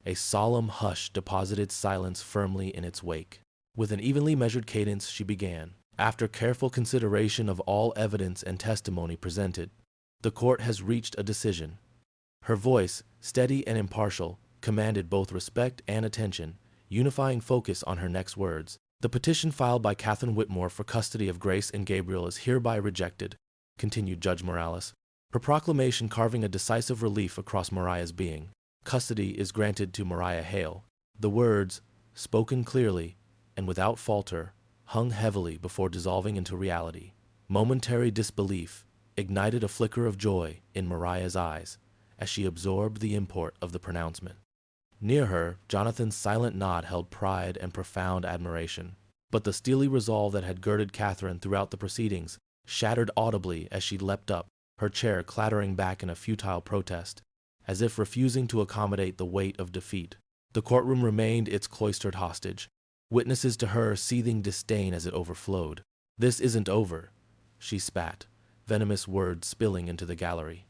a solemn hush deposited silence firmly in its wake. With an evenly measured cadence, she began. "After careful consideration of all evidence and testimony presented, the court has reached a decision." Her voice, steady and impartial, commanded both respect and attention, unifying focus on her next words. "The petition filed by Catherine Whitmore for custody of Grace and Gabriel is hereby rejected," continued Judge Morales, her proclamation carving a decisive relief across Mariah's being. "Custody is granted to Mariah Hale." The words, spoken clearly and without falter, hung heavily before dissolving into reality. Momentary disbelief ignited a flicker of joy in Mariah's eyes as she absorbed the import of the pronouncement. Near her, Jonathan's silent nod held pride and profound admiration. But the steely resolve that had girded Catherine throughout the proceedings shattered audibly as she leapt up, her chair clattering back in a futile protest, as if refusing to accommodate the weight of defeat. The courtroom remained its cloistered hostage, witnesses to her seething disdain as it overflowed. "This isn't over," she spat, venomous words spilling into the gallery.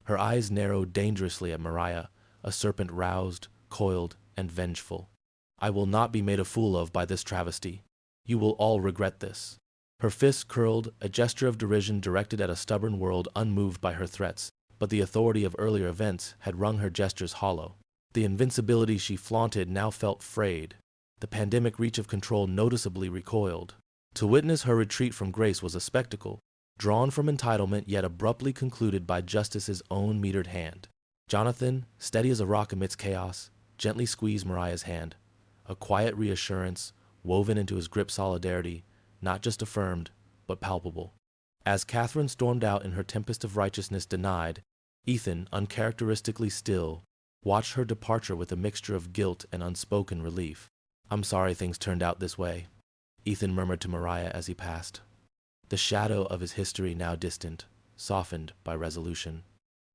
Her eyes narrowed dangerously at Mariah, a serpent roused, coiled, and vengeful. "I will not be made a fool of by this travesty. You will all regret this." Her fists curled, a gesture of derision directed at a stubborn world unmoved by her threats, but the authority of earlier events had wrung her gestures hollow. The invincibility she flaunted now felt frayed. The pandemic reach of control noticeably recoiled. To witness her retreat from grace was a spectacle, drawn from entitlement yet abruptly concluded by justice's own metered hand. Jonathan, steady as a rock amidst chaos, gently squeezed Mariah's hand, a quiet reassurance woven into his grip solidarity, not just affirmed, but palpable. As Catherine stormed out in her tempest of righteousness denied, Ethan, uncharacteristically still, watched her departure with a mixture of guilt and unspoken relief. "I'm sorry things turned out this way," Ethan murmured to Mariah as he passed, the shadow of his history now distant, softened by resolution.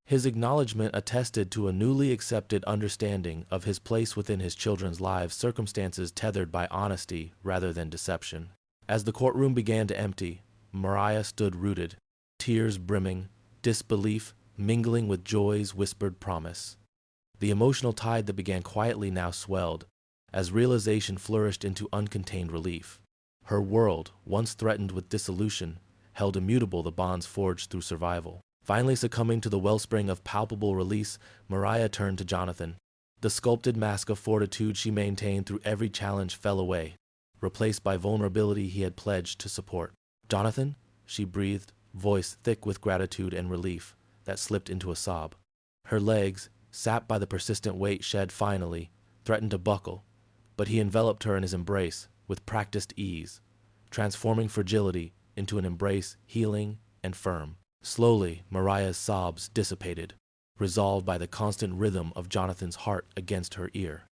His acknowledgement attested to a newly accepted understanding of his place within his children's lives, circumstances tethered by honesty rather than deception. As the courtroom began to empty, Mariah stood rooted, tears brimming, disbelief mingling with joy's whispered promise. The emotional tide that began quietly now swelled, as realization flourished into uncontained relief. Her world, once threatened with dissolution, held immutable the bonds forged through survival. Finally succumbing to the wellspring of palpable release, Mariah turned to Jonathan. The sculpted mask of fortitude she maintained through every challenge fell away, replaced by vulnerability he had pledged to support. "Jonathan," she breathed, voice thick with gratitude and relief that slipped into a sob. Her legs, sapped by the persistent weight shed finally, threatened to buckle, but he enveloped her in his embrace with practiced ease, transforming fragility into an embrace healing and firm. Slowly, Mariah's sobs dissipated, resolved by the constant rhythm of Jonathan's heart against her ear.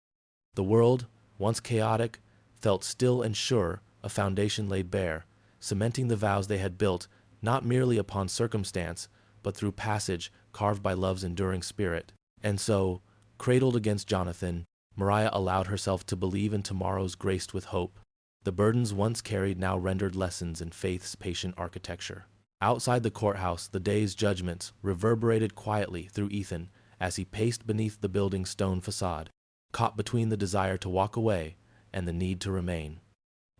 The world, once chaotic, felt still and sure, a foundation laid bare, cementing the vows they had built not merely upon circumstance, but through passage carved by love's enduring spirit. And so, cradled against Jonathan, Mariah allowed herself to believe in tomorrows graced with hope. The burdens once carried now rendered lessons in faith's patient architecture. Outside the courthouse, the day's judgments reverberated quietly through Ethan as he paced beneath the building's stone facade, caught between the desire to walk away and the need to remain.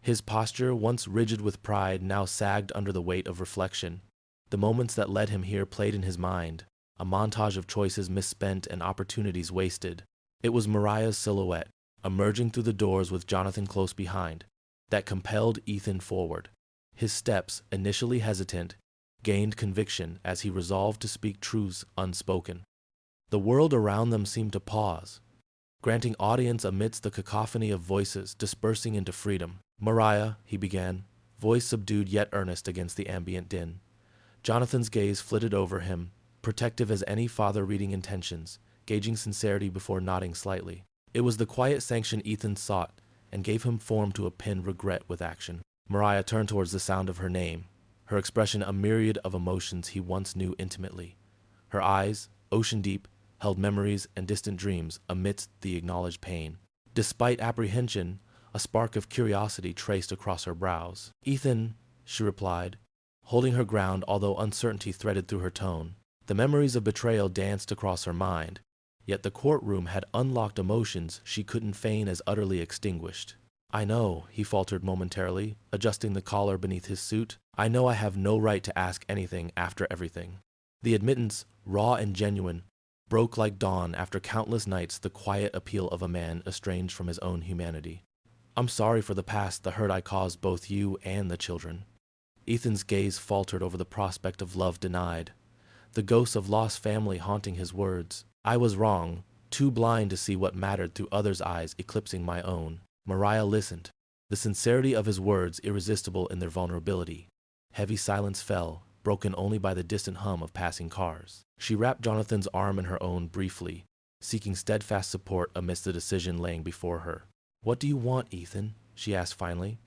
His posture, once rigid with pride, now sagged under the weight of reflection. The moments that led him here played in his mind, a montage of choices misspent and opportunities wasted. It was Mariah's silhouette, emerging through the doors with Jonathan close behind, that compelled Ethan forward. His steps, initially hesitant, gained conviction as he resolved to speak truths unspoken. The world around them seemed to pause, granting audience amidst the cacophony of voices dispersing into freedom. "Mariah," he began, voice subdued yet earnest against the ambient din. Jonathan's gaze flitted over him, protective as any father reading intentions, gauging sincerity before nodding slightly. It was the quiet sanction Ethan sought, and gave him form to append regret with action. Mariah turned towards the sound of her name, her expression a myriad of emotions he once knew intimately. Her eyes, ocean deep, held memories and distant dreams amidst the acknowledged pain. Despite apprehension, a spark of curiosity traced across her brows. "Ethan," she replied, holding her ground although uncertainty threaded through her tone. The memories of betrayal danced across her mind, yet the courtroom had unlocked emotions she couldn't feign as utterly extinguished. "I know," he faltered momentarily, adjusting the collar beneath his suit. "I know I have no right to ask anything after everything." The admittance, raw and genuine, broke like dawn after countless nights the quiet appeal of a man estranged from his own humanity. "I'm sorry for the past, the hurt I caused both you and the children." Ethan's gaze faltered over the prospect of love denied, the ghosts of lost family haunting his words. "I was wrong, too blind to see what mattered through others' eyes eclipsing my own." Mariah listened, the sincerity of his words irresistible in their vulnerability. Heavy silence fell, broken only by the distant hum of passing cars. She wrapped Jonathan's arm in her own briefly, seeking steadfast support amidst the decision laying before her. "What do you want, Ethan?" she asked finally,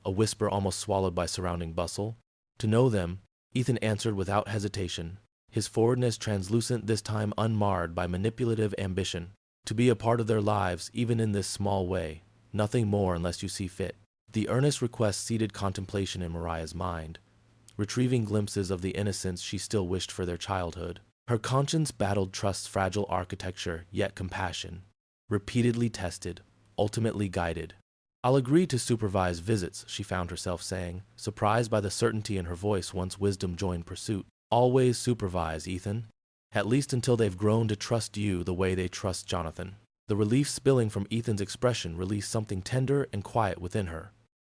a whisper almost swallowed by surrounding bustle. To know them, Ethan answered without hesitation, his forwardness translucent this time unmarred by manipulative ambition. "To be a part of their lives, even in this small way. Nothing more unless you see fit." The earnest request seeded contemplation in Mariah's mind, retrieving glimpses of the innocence she still wished for their childhood. Her conscience battled trust's fragile architecture, yet compassion, repeatedly tested, ultimately guided. "I'll agree to supervise visits," she found herself saying, surprised by the certainty in her voice once wisdom joined pursuit. "Always supervise, Ethan. At least until they've grown to trust you the way they trust Jonathan." The relief spilling from Ethan's expression released something tender and quiet within her.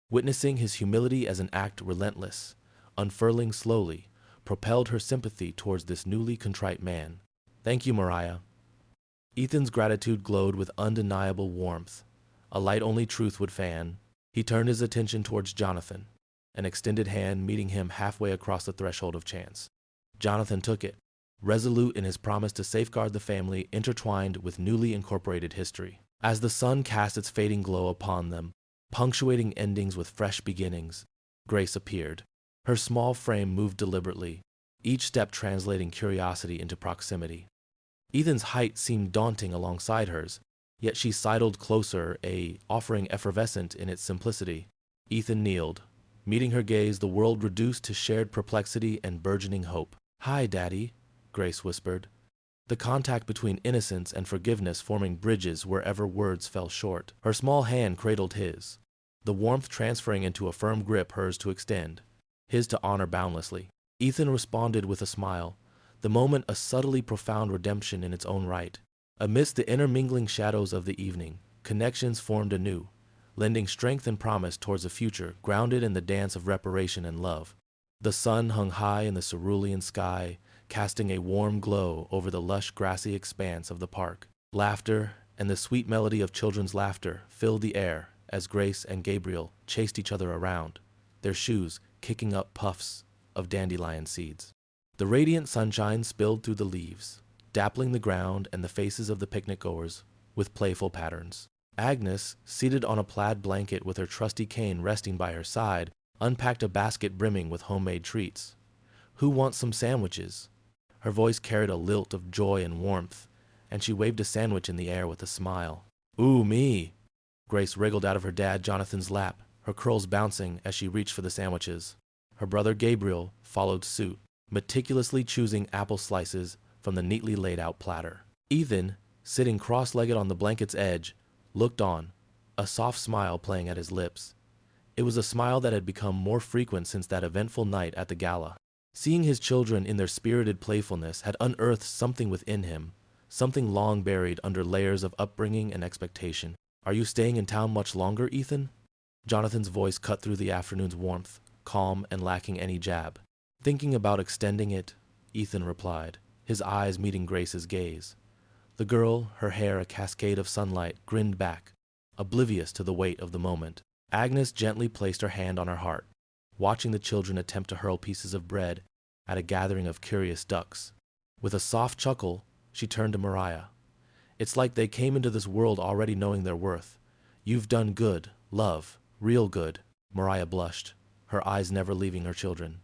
Witnessing his humility as an act relentless, unfurling slowly, propelled her sympathy towards this newly contrite man. "Thank you, Mariah." Ethan's gratitude glowed with undeniable warmth, a light only truth would fan. He turned his attention towards Jonathan, an extended hand meeting him halfway across the threshold of chance. Jonathan took it, resolute in his promise to safeguard the family intertwined with newly incorporated history. As the sun cast its fading glow upon them, punctuating endings with fresh beginnings, Grace appeared. Her small frame moved deliberately, each step translating curiosity into proximity. Ethan's height seemed daunting alongside hers, yet she sidled closer, a offering effervescent in its simplicity. Ethan kneeled. Meeting her gaze, the world reduced to shared perplexity and burgeoning hope. "Hi, Daddy," Grace whispered, the contact between innocence and forgiveness forming bridges wherever words fell short. Her small hand cradled his, the warmth transferring into a firm grip hers to extend, his to honor boundlessly. Ethan responded with a smile, the moment a subtly profound redemption in its own right. Amidst the intermingling shadows of the evening, connections formed anew, lending strength and promise towards a future grounded in the dance of reparation and love. The sun hung high in the cerulean sky, casting a warm glow over the lush grassy expanse of the park. Laughter and the sweet melody of children's laughter filled the air as Grace and Gabriel chased each other around, their shoes kicking up puffs of dandelion seeds. The radiant sunshine spilled through the leaves, dappling the ground and the faces of the picnic-goers with playful patterns. Agnes, seated on a plaid blanket with her trusty cane resting by her side, unpacked a basket brimming with homemade treats. "Who wants some sandwiches?" Her voice carried a lilt of joy and warmth, and she waved a sandwich in the air with a smile. "Ooh, me!" Grace wriggled out of her dad Jonathan's lap, her curls bouncing as she reached for the sandwiches. Her brother Gabriel followed suit, meticulously choosing apple slices from the neatly laid out platter. Ethan, sitting cross-legged on the blanket's edge, looked on, a soft smile playing at his lips. It was a smile that had become more frequent since that eventful night at the gala. Seeing his children in their spirited playfulness had unearthed something within him, something long buried under layers of upbringing and expectation. "Are you staying in town much longer, Ethan?" Jonathan's voice cut through the afternoon's warmth, calm and lacking any jab. "Thinking about extending it," Ethan replied, his eyes meeting Grace's gaze. The girl, her hair a cascade of sunlight, grinned back, oblivious to the weight of the moment. Agnes gently placed her hand on her heart, watching the children attempt to hurl pieces of bread at a gathering of curious ducks. With a soft chuckle, she turned to Mariah. "It's like they came into this world already knowing their worth. You've done good, love, real good." Mariah blushed, her eyes never leaving her children.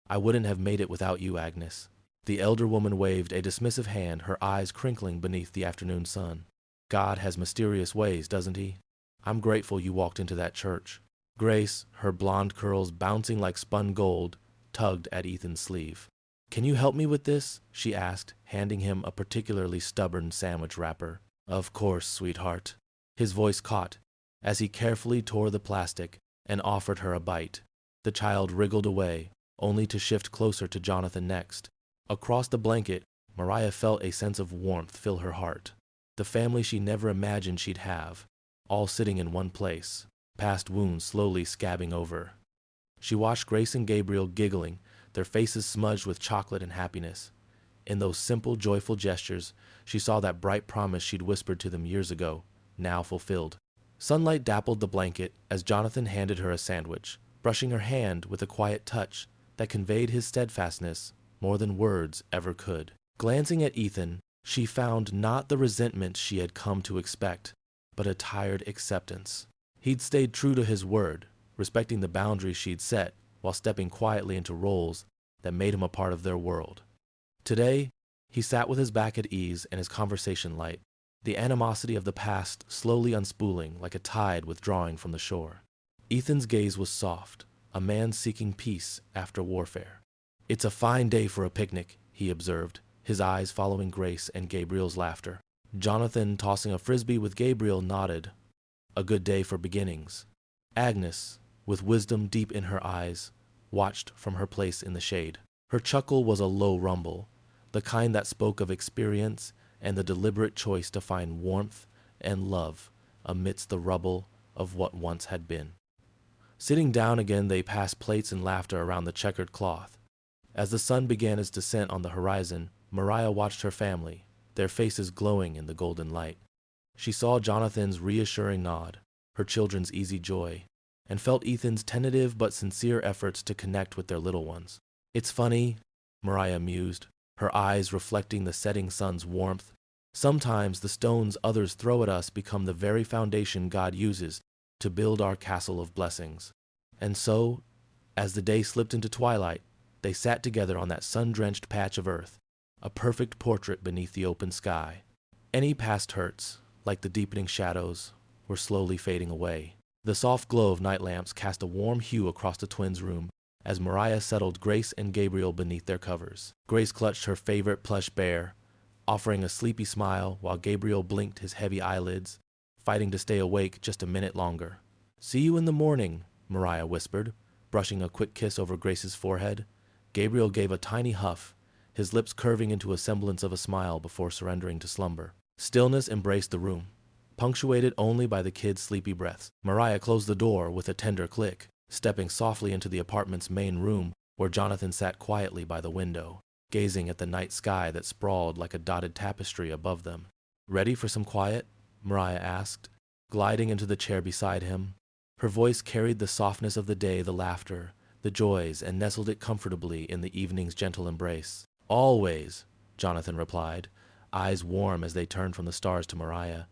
"I wouldn't have made it without you, Agnes." The elder woman waved a dismissive hand, her eyes crinkling beneath the afternoon sun. "God has mysterious ways, doesn't he? I'm grateful you walked into that church." Grace, her blonde curls bouncing like spun gold, tugged at Ethan's sleeve. "Can you help me with this?" she asked, handing him a particularly stubborn sandwich wrapper. "Of course, sweetheart." His voice caught as he carefully tore the plastic and offered her a bite. The child wriggled away, only to shift closer to Jonathan next. Across the blanket, Mariah felt a sense of warmth fill her heart. The family she never imagined she'd have, all sitting in one place, past wounds slowly scabbing over. She watched Grace and Gabriel giggling, their faces smudged with chocolate and happiness. In those simple, joyful gestures, she saw that bright promise she'd whispered to them years ago, now fulfilled. Sunlight dappled the blanket as Jonathan handed her a sandwich, brushing her hand with a quiet touch that conveyed his steadfastness more than words ever could. Glancing at Ethan, she found not the resentment she had come to expect, but a tired acceptance. He'd stayed true to his word, respecting the boundaries she'd set while stepping quietly into roles that made him a part of their world. Today, he sat with his back at ease and his conversation light, the animosity of the past slowly unspooling like a tide withdrawing from the shore. Ethan's gaze was soft, a man seeking peace after warfare. "It's a fine day for a picnic," he observed, his eyes following Grace and Gabriel's laughter. Jonathan, tossing a frisbee with Gabriel, nodded. "A good day for beginnings." Agnes, with wisdom deep in her eyes, watched from her place in the shade. Her chuckle was a low rumble, the kind that spoke of experience and the deliberate choice to find warmth and love amidst the rubble of what once had been. Sitting down again, they passed plates and laughter around the checkered cloth. As the sun began its descent on the horizon, Mariah watched her family, their faces glowing in the golden light. She saw Jonathan's reassuring nod, her children's easy joy, and felt Ethan's tentative but sincere efforts to connect with their little ones. "It's funny," Mariah mused, her eyes reflecting the setting sun's warmth. "Sometimes the stones others throw at us become the very foundation God uses to build our castle of blessings." And so, as the day slipped into twilight, they sat together on that sun-drenched patch of earth, a perfect portrait beneath the open sky. Any past hurts, like the deepening shadows, were slowly fading away. The soft glow of night lamps cast a warm hue across the twins' room as Mariah settled Grace and Gabriel beneath their covers. Grace clutched her favorite plush bear, offering a sleepy smile while Gabriel blinked his heavy eyelids, fighting to stay awake just a minute longer. "See you in the morning," Mariah whispered, brushing a quick kiss over Grace's forehead. Gabriel gave a tiny huff, his lips curving into a semblance of a smile before surrendering to slumber. Stillness embraced the room, punctuated only by the kids' sleepy breaths. Mariah closed the door with a tender click, stepping softly into the apartment's main room where Jonathan sat quietly by the window, gazing at the night sky that sprawled like a dotted tapestry above them. "Ready for some quiet?" Mariah asked, gliding into the chair beside him. Her voice carried the softness of the day, the laughter, the joys, and nestled it comfortably in the evening's gentle embrace. "Always," Jonathan replied, eyes warm as they turned from the stars to Mariah.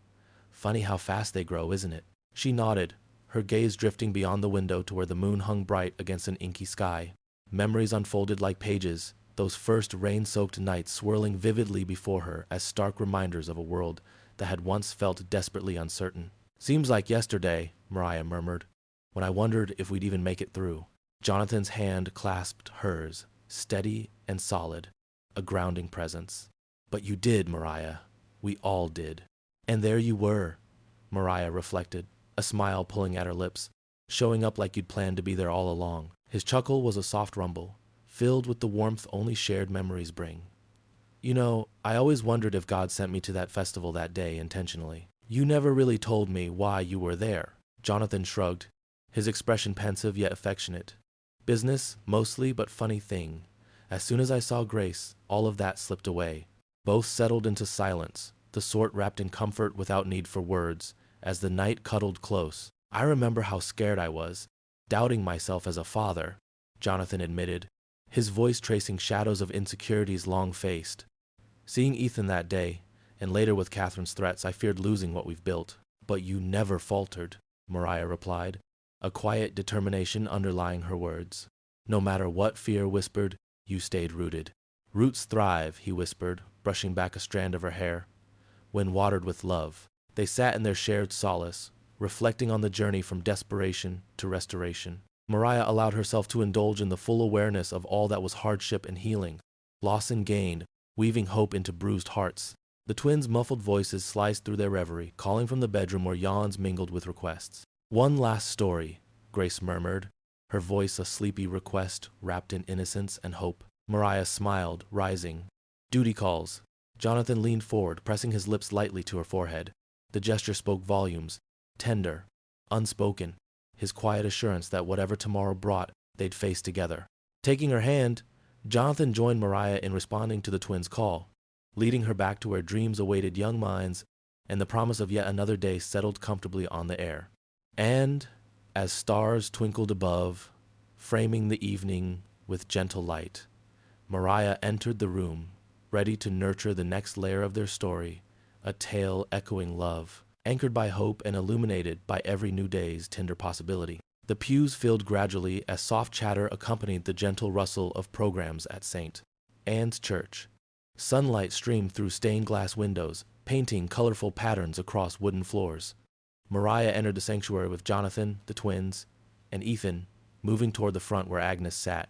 "Funny how fast they grow, isn't it?" She nodded, her gaze drifting beyond the window to where the moon hung bright against an inky sky. Memories unfolded like pages, those first rain-soaked nights swirling vividly before her as stark reminders of a world that had once felt desperately uncertain. "Seems like yesterday," Mariah murmured, "when I wondered if we'd even make it through." Jonathan's hand clasped hers, steady and solid, a grounding presence. "But you did, Mariah. We all did." "And there you were," Mariah reflected, a smile pulling at her lips, showing up like you'd planned to be there all along. His chuckle was a soft rumble, filled with the warmth only shared memories bring. "You know, I always wondered if God sent me to that festival that day intentionally. You never really told me why you were there." Jonathan shrugged, his expression pensive yet affectionate. "Business, mostly, but funny thing. As soon as I saw Grace, all of that slipped away." Both settled into silence, the sort wrapped in comfort without need for words, as the night cuddled close. "I remember how scared I was, doubting myself as a father," Jonathan admitted, his voice tracing shadows of insecurities long faced. "Seeing Ethan that day, and later with Catherine's threats, I feared losing what we've built." "But you never faltered," Mariah replied, a quiet determination underlying her words. "No matter what fear whispered, you stayed rooted." "Roots thrive," he whispered, brushing back a strand of her hair, "when watered with love." They sat in their shared solace, reflecting on the journey from desperation to restoration. Mariah allowed herself to indulge in the full awareness of all that was hardship and healing, loss and gain, weaving hope into bruised hearts. The twins' muffled voices sliced through their reverie, calling from the bedroom where yawns mingled with requests. "One last story," Grace murmured, her voice a sleepy request wrapped in innocence and hope. Mariah smiled, rising. "Duty calls." Jonathan leaned forward, pressing his lips lightly to her forehead. The gesture spoke volumes, tender, unspoken, his quiet assurance that whatever tomorrow brought, they'd face together. Taking her hand, Jonathan joined Mariah in responding to the twins' call, leading her back to where dreams awaited young minds and the promise of yet another day settled comfortably on the air. And, as stars twinkled above, framing the evening with gentle light, Mariah entered the room, ready to nurture the next layer of their story, a tale echoing love, anchored by hope and illuminated by every new day's tender possibility. The pews filled gradually as soft chatter accompanied the gentle rustle of programs at St. Anne's Church. Sunlight streamed through stained glass windows, painting colorful patterns across wooden floors. Mariah entered the sanctuary with Jonathan, the twins, and Ethan, moving toward the front where Agnes sat,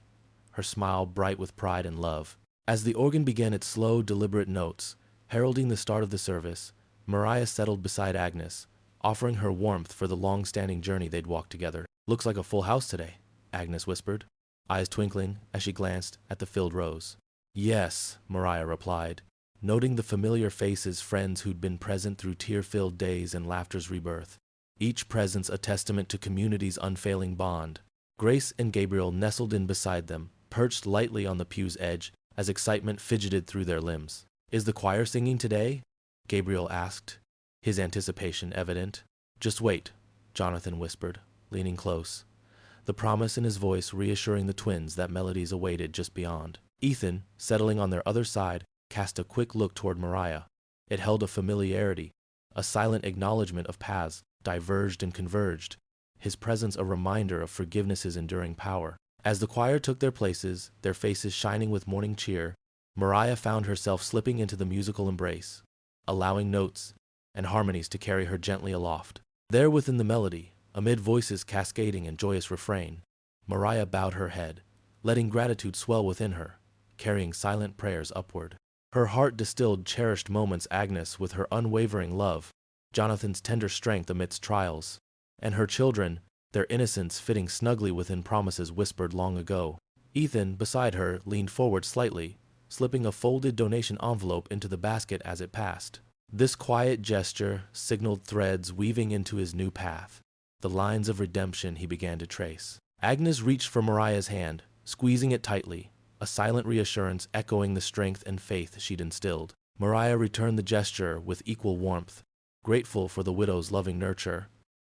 her smile bright with pride and love. As the organ began its slow, deliberate notes, heralding the start of the service, Mariah settled beside Agnes, offering her warmth for the long-standing journey they'd walked together. "Looks like a full house today," Agnes whispered, eyes twinkling as she glanced at the filled rows. "Yes," Mariah replied, noting the familiar faces, friends who'd been present through tear-filled days and laughter's rebirth. Each presence a testament to community's unfailing bond. Grace and Gabriel nestled in beside them, perched lightly on the pew's edge as excitement fidgeted through their limbs. "Is the choir singing today?" Gabriel asked, his anticipation evident. "Just wait," Jonathan whispered, leaning close, the promise in his voice reassuring the twins that melodies awaited just beyond. Ethan, settling on their other side, cast a quick look toward Mariah. It held a familiarity, a silent acknowledgement of paths diverged and converged, his presence a reminder of forgiveness's enduring power. As the choir took their places, their faces shining with morning cheer, Mariah found herself slipping into the musical embrace, allowing notes and harmonies to carry her gently aloft. There within the melody, amid voices cascading in joyous refrain, Mariah bowed her head, letting gratitude swell within her, carrying silent prayers upward. Her heart distilled cherished moments, Agnes with her unwavering love, Jonathan's tender strength amidst trials, and her children, their innocence fitting snugly within promises whispered long ago. Ethan, beside her, leaned forward slightly, slipping a folded donation envelope into the basket as it passed. This quiet gesture signaled threads weaving into his new path, the lines of redemption he began to trace. Agnes reached for Mariah's hand, squeezing it tightly, a silent reassurance echoing the strength and faith she'd instilled. Mariah returned the gesture with equal warmth, grateful for the widow's loving nurture,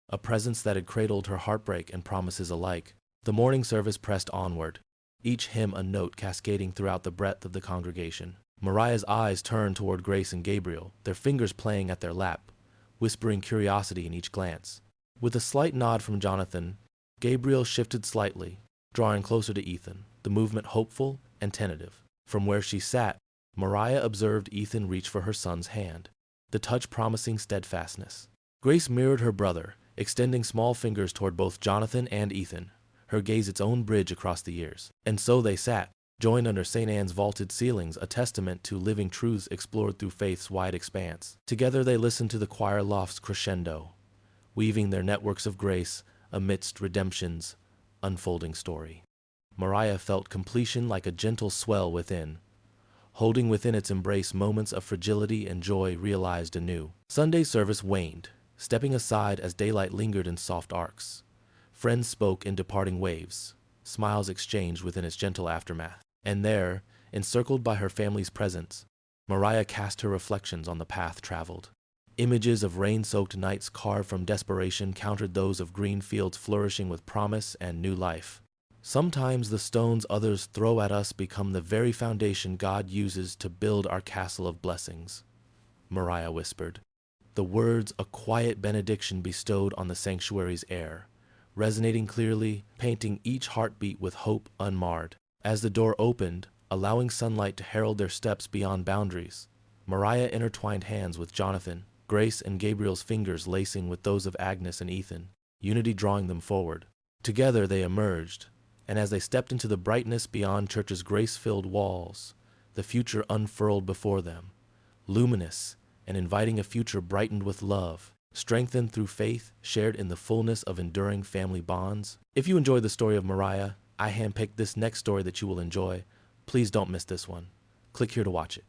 a presence that had cradled her heartbreak and promises alike. The morning service pressed onward, each hymn a note cascading throughout the breadth of the congregation. Mariah's eyes turned toward Grace and Gabriel, their fingers playing at their lap, whispering curiosity in each glance. With a slight nod from Jonathan, Gabriel shifted slightly, drawing closer to Ethan, the movement hopeful and tentative. From where she sat, Mariah observed Ethan reach for her son's hand, the touch promising steadfastness. Grace mirrored her brother, extending small fingers toward both Jonathan and Ethan, her gaze its own bridge across the years. And so they sat, joined under St. Anne's vaulted ceilings, a testament to living truths explored through faith's wide expanse. Together they listened to the choir loft's crescendo, weaving their networks of grace amidst redemption's unfolding story. Mariah felt completion like a gentle swell within, holding within its embrace moments of fragility and joy realized anew. Sunday service waned, stepping aside as daylight lingered in soft arcs. Friends spoke in departing waves, smiles exchanged within its gentle aftermath. And there, encircled by her family's presence, Mariah cast her reflections on the path traveled. Images of rain-soaked nights carved from desperation countered those of green fields flourishing with promise and new life. Sometimes the stones others throw at us become the very foundation God uses to build our castle of blessings, Mariah whispered, the words a quiet benediction bestowed on the sanctuary's air, resonating clearly, painting each heartbeat with hope unmarred. As the door opened, allowing sunlight to herald their steps beyond boundaries, Mariah intertwined hands with Jonathan, Grace and Gabriel's fingers lacing with those of Agnes and Ethan, unity drawing them forward. Together they emerged, and as they stepped into the brightness beyond church's grace-filled walls, the future unfurled before them, luminous and inviting a future brightened with love, strengthened through faith shared in the fullness of enduring family bonds. If you enjoyed the story of Mariah, I handpicked this next story that you will enjoy. Please don't miss this one. Click here to watch it.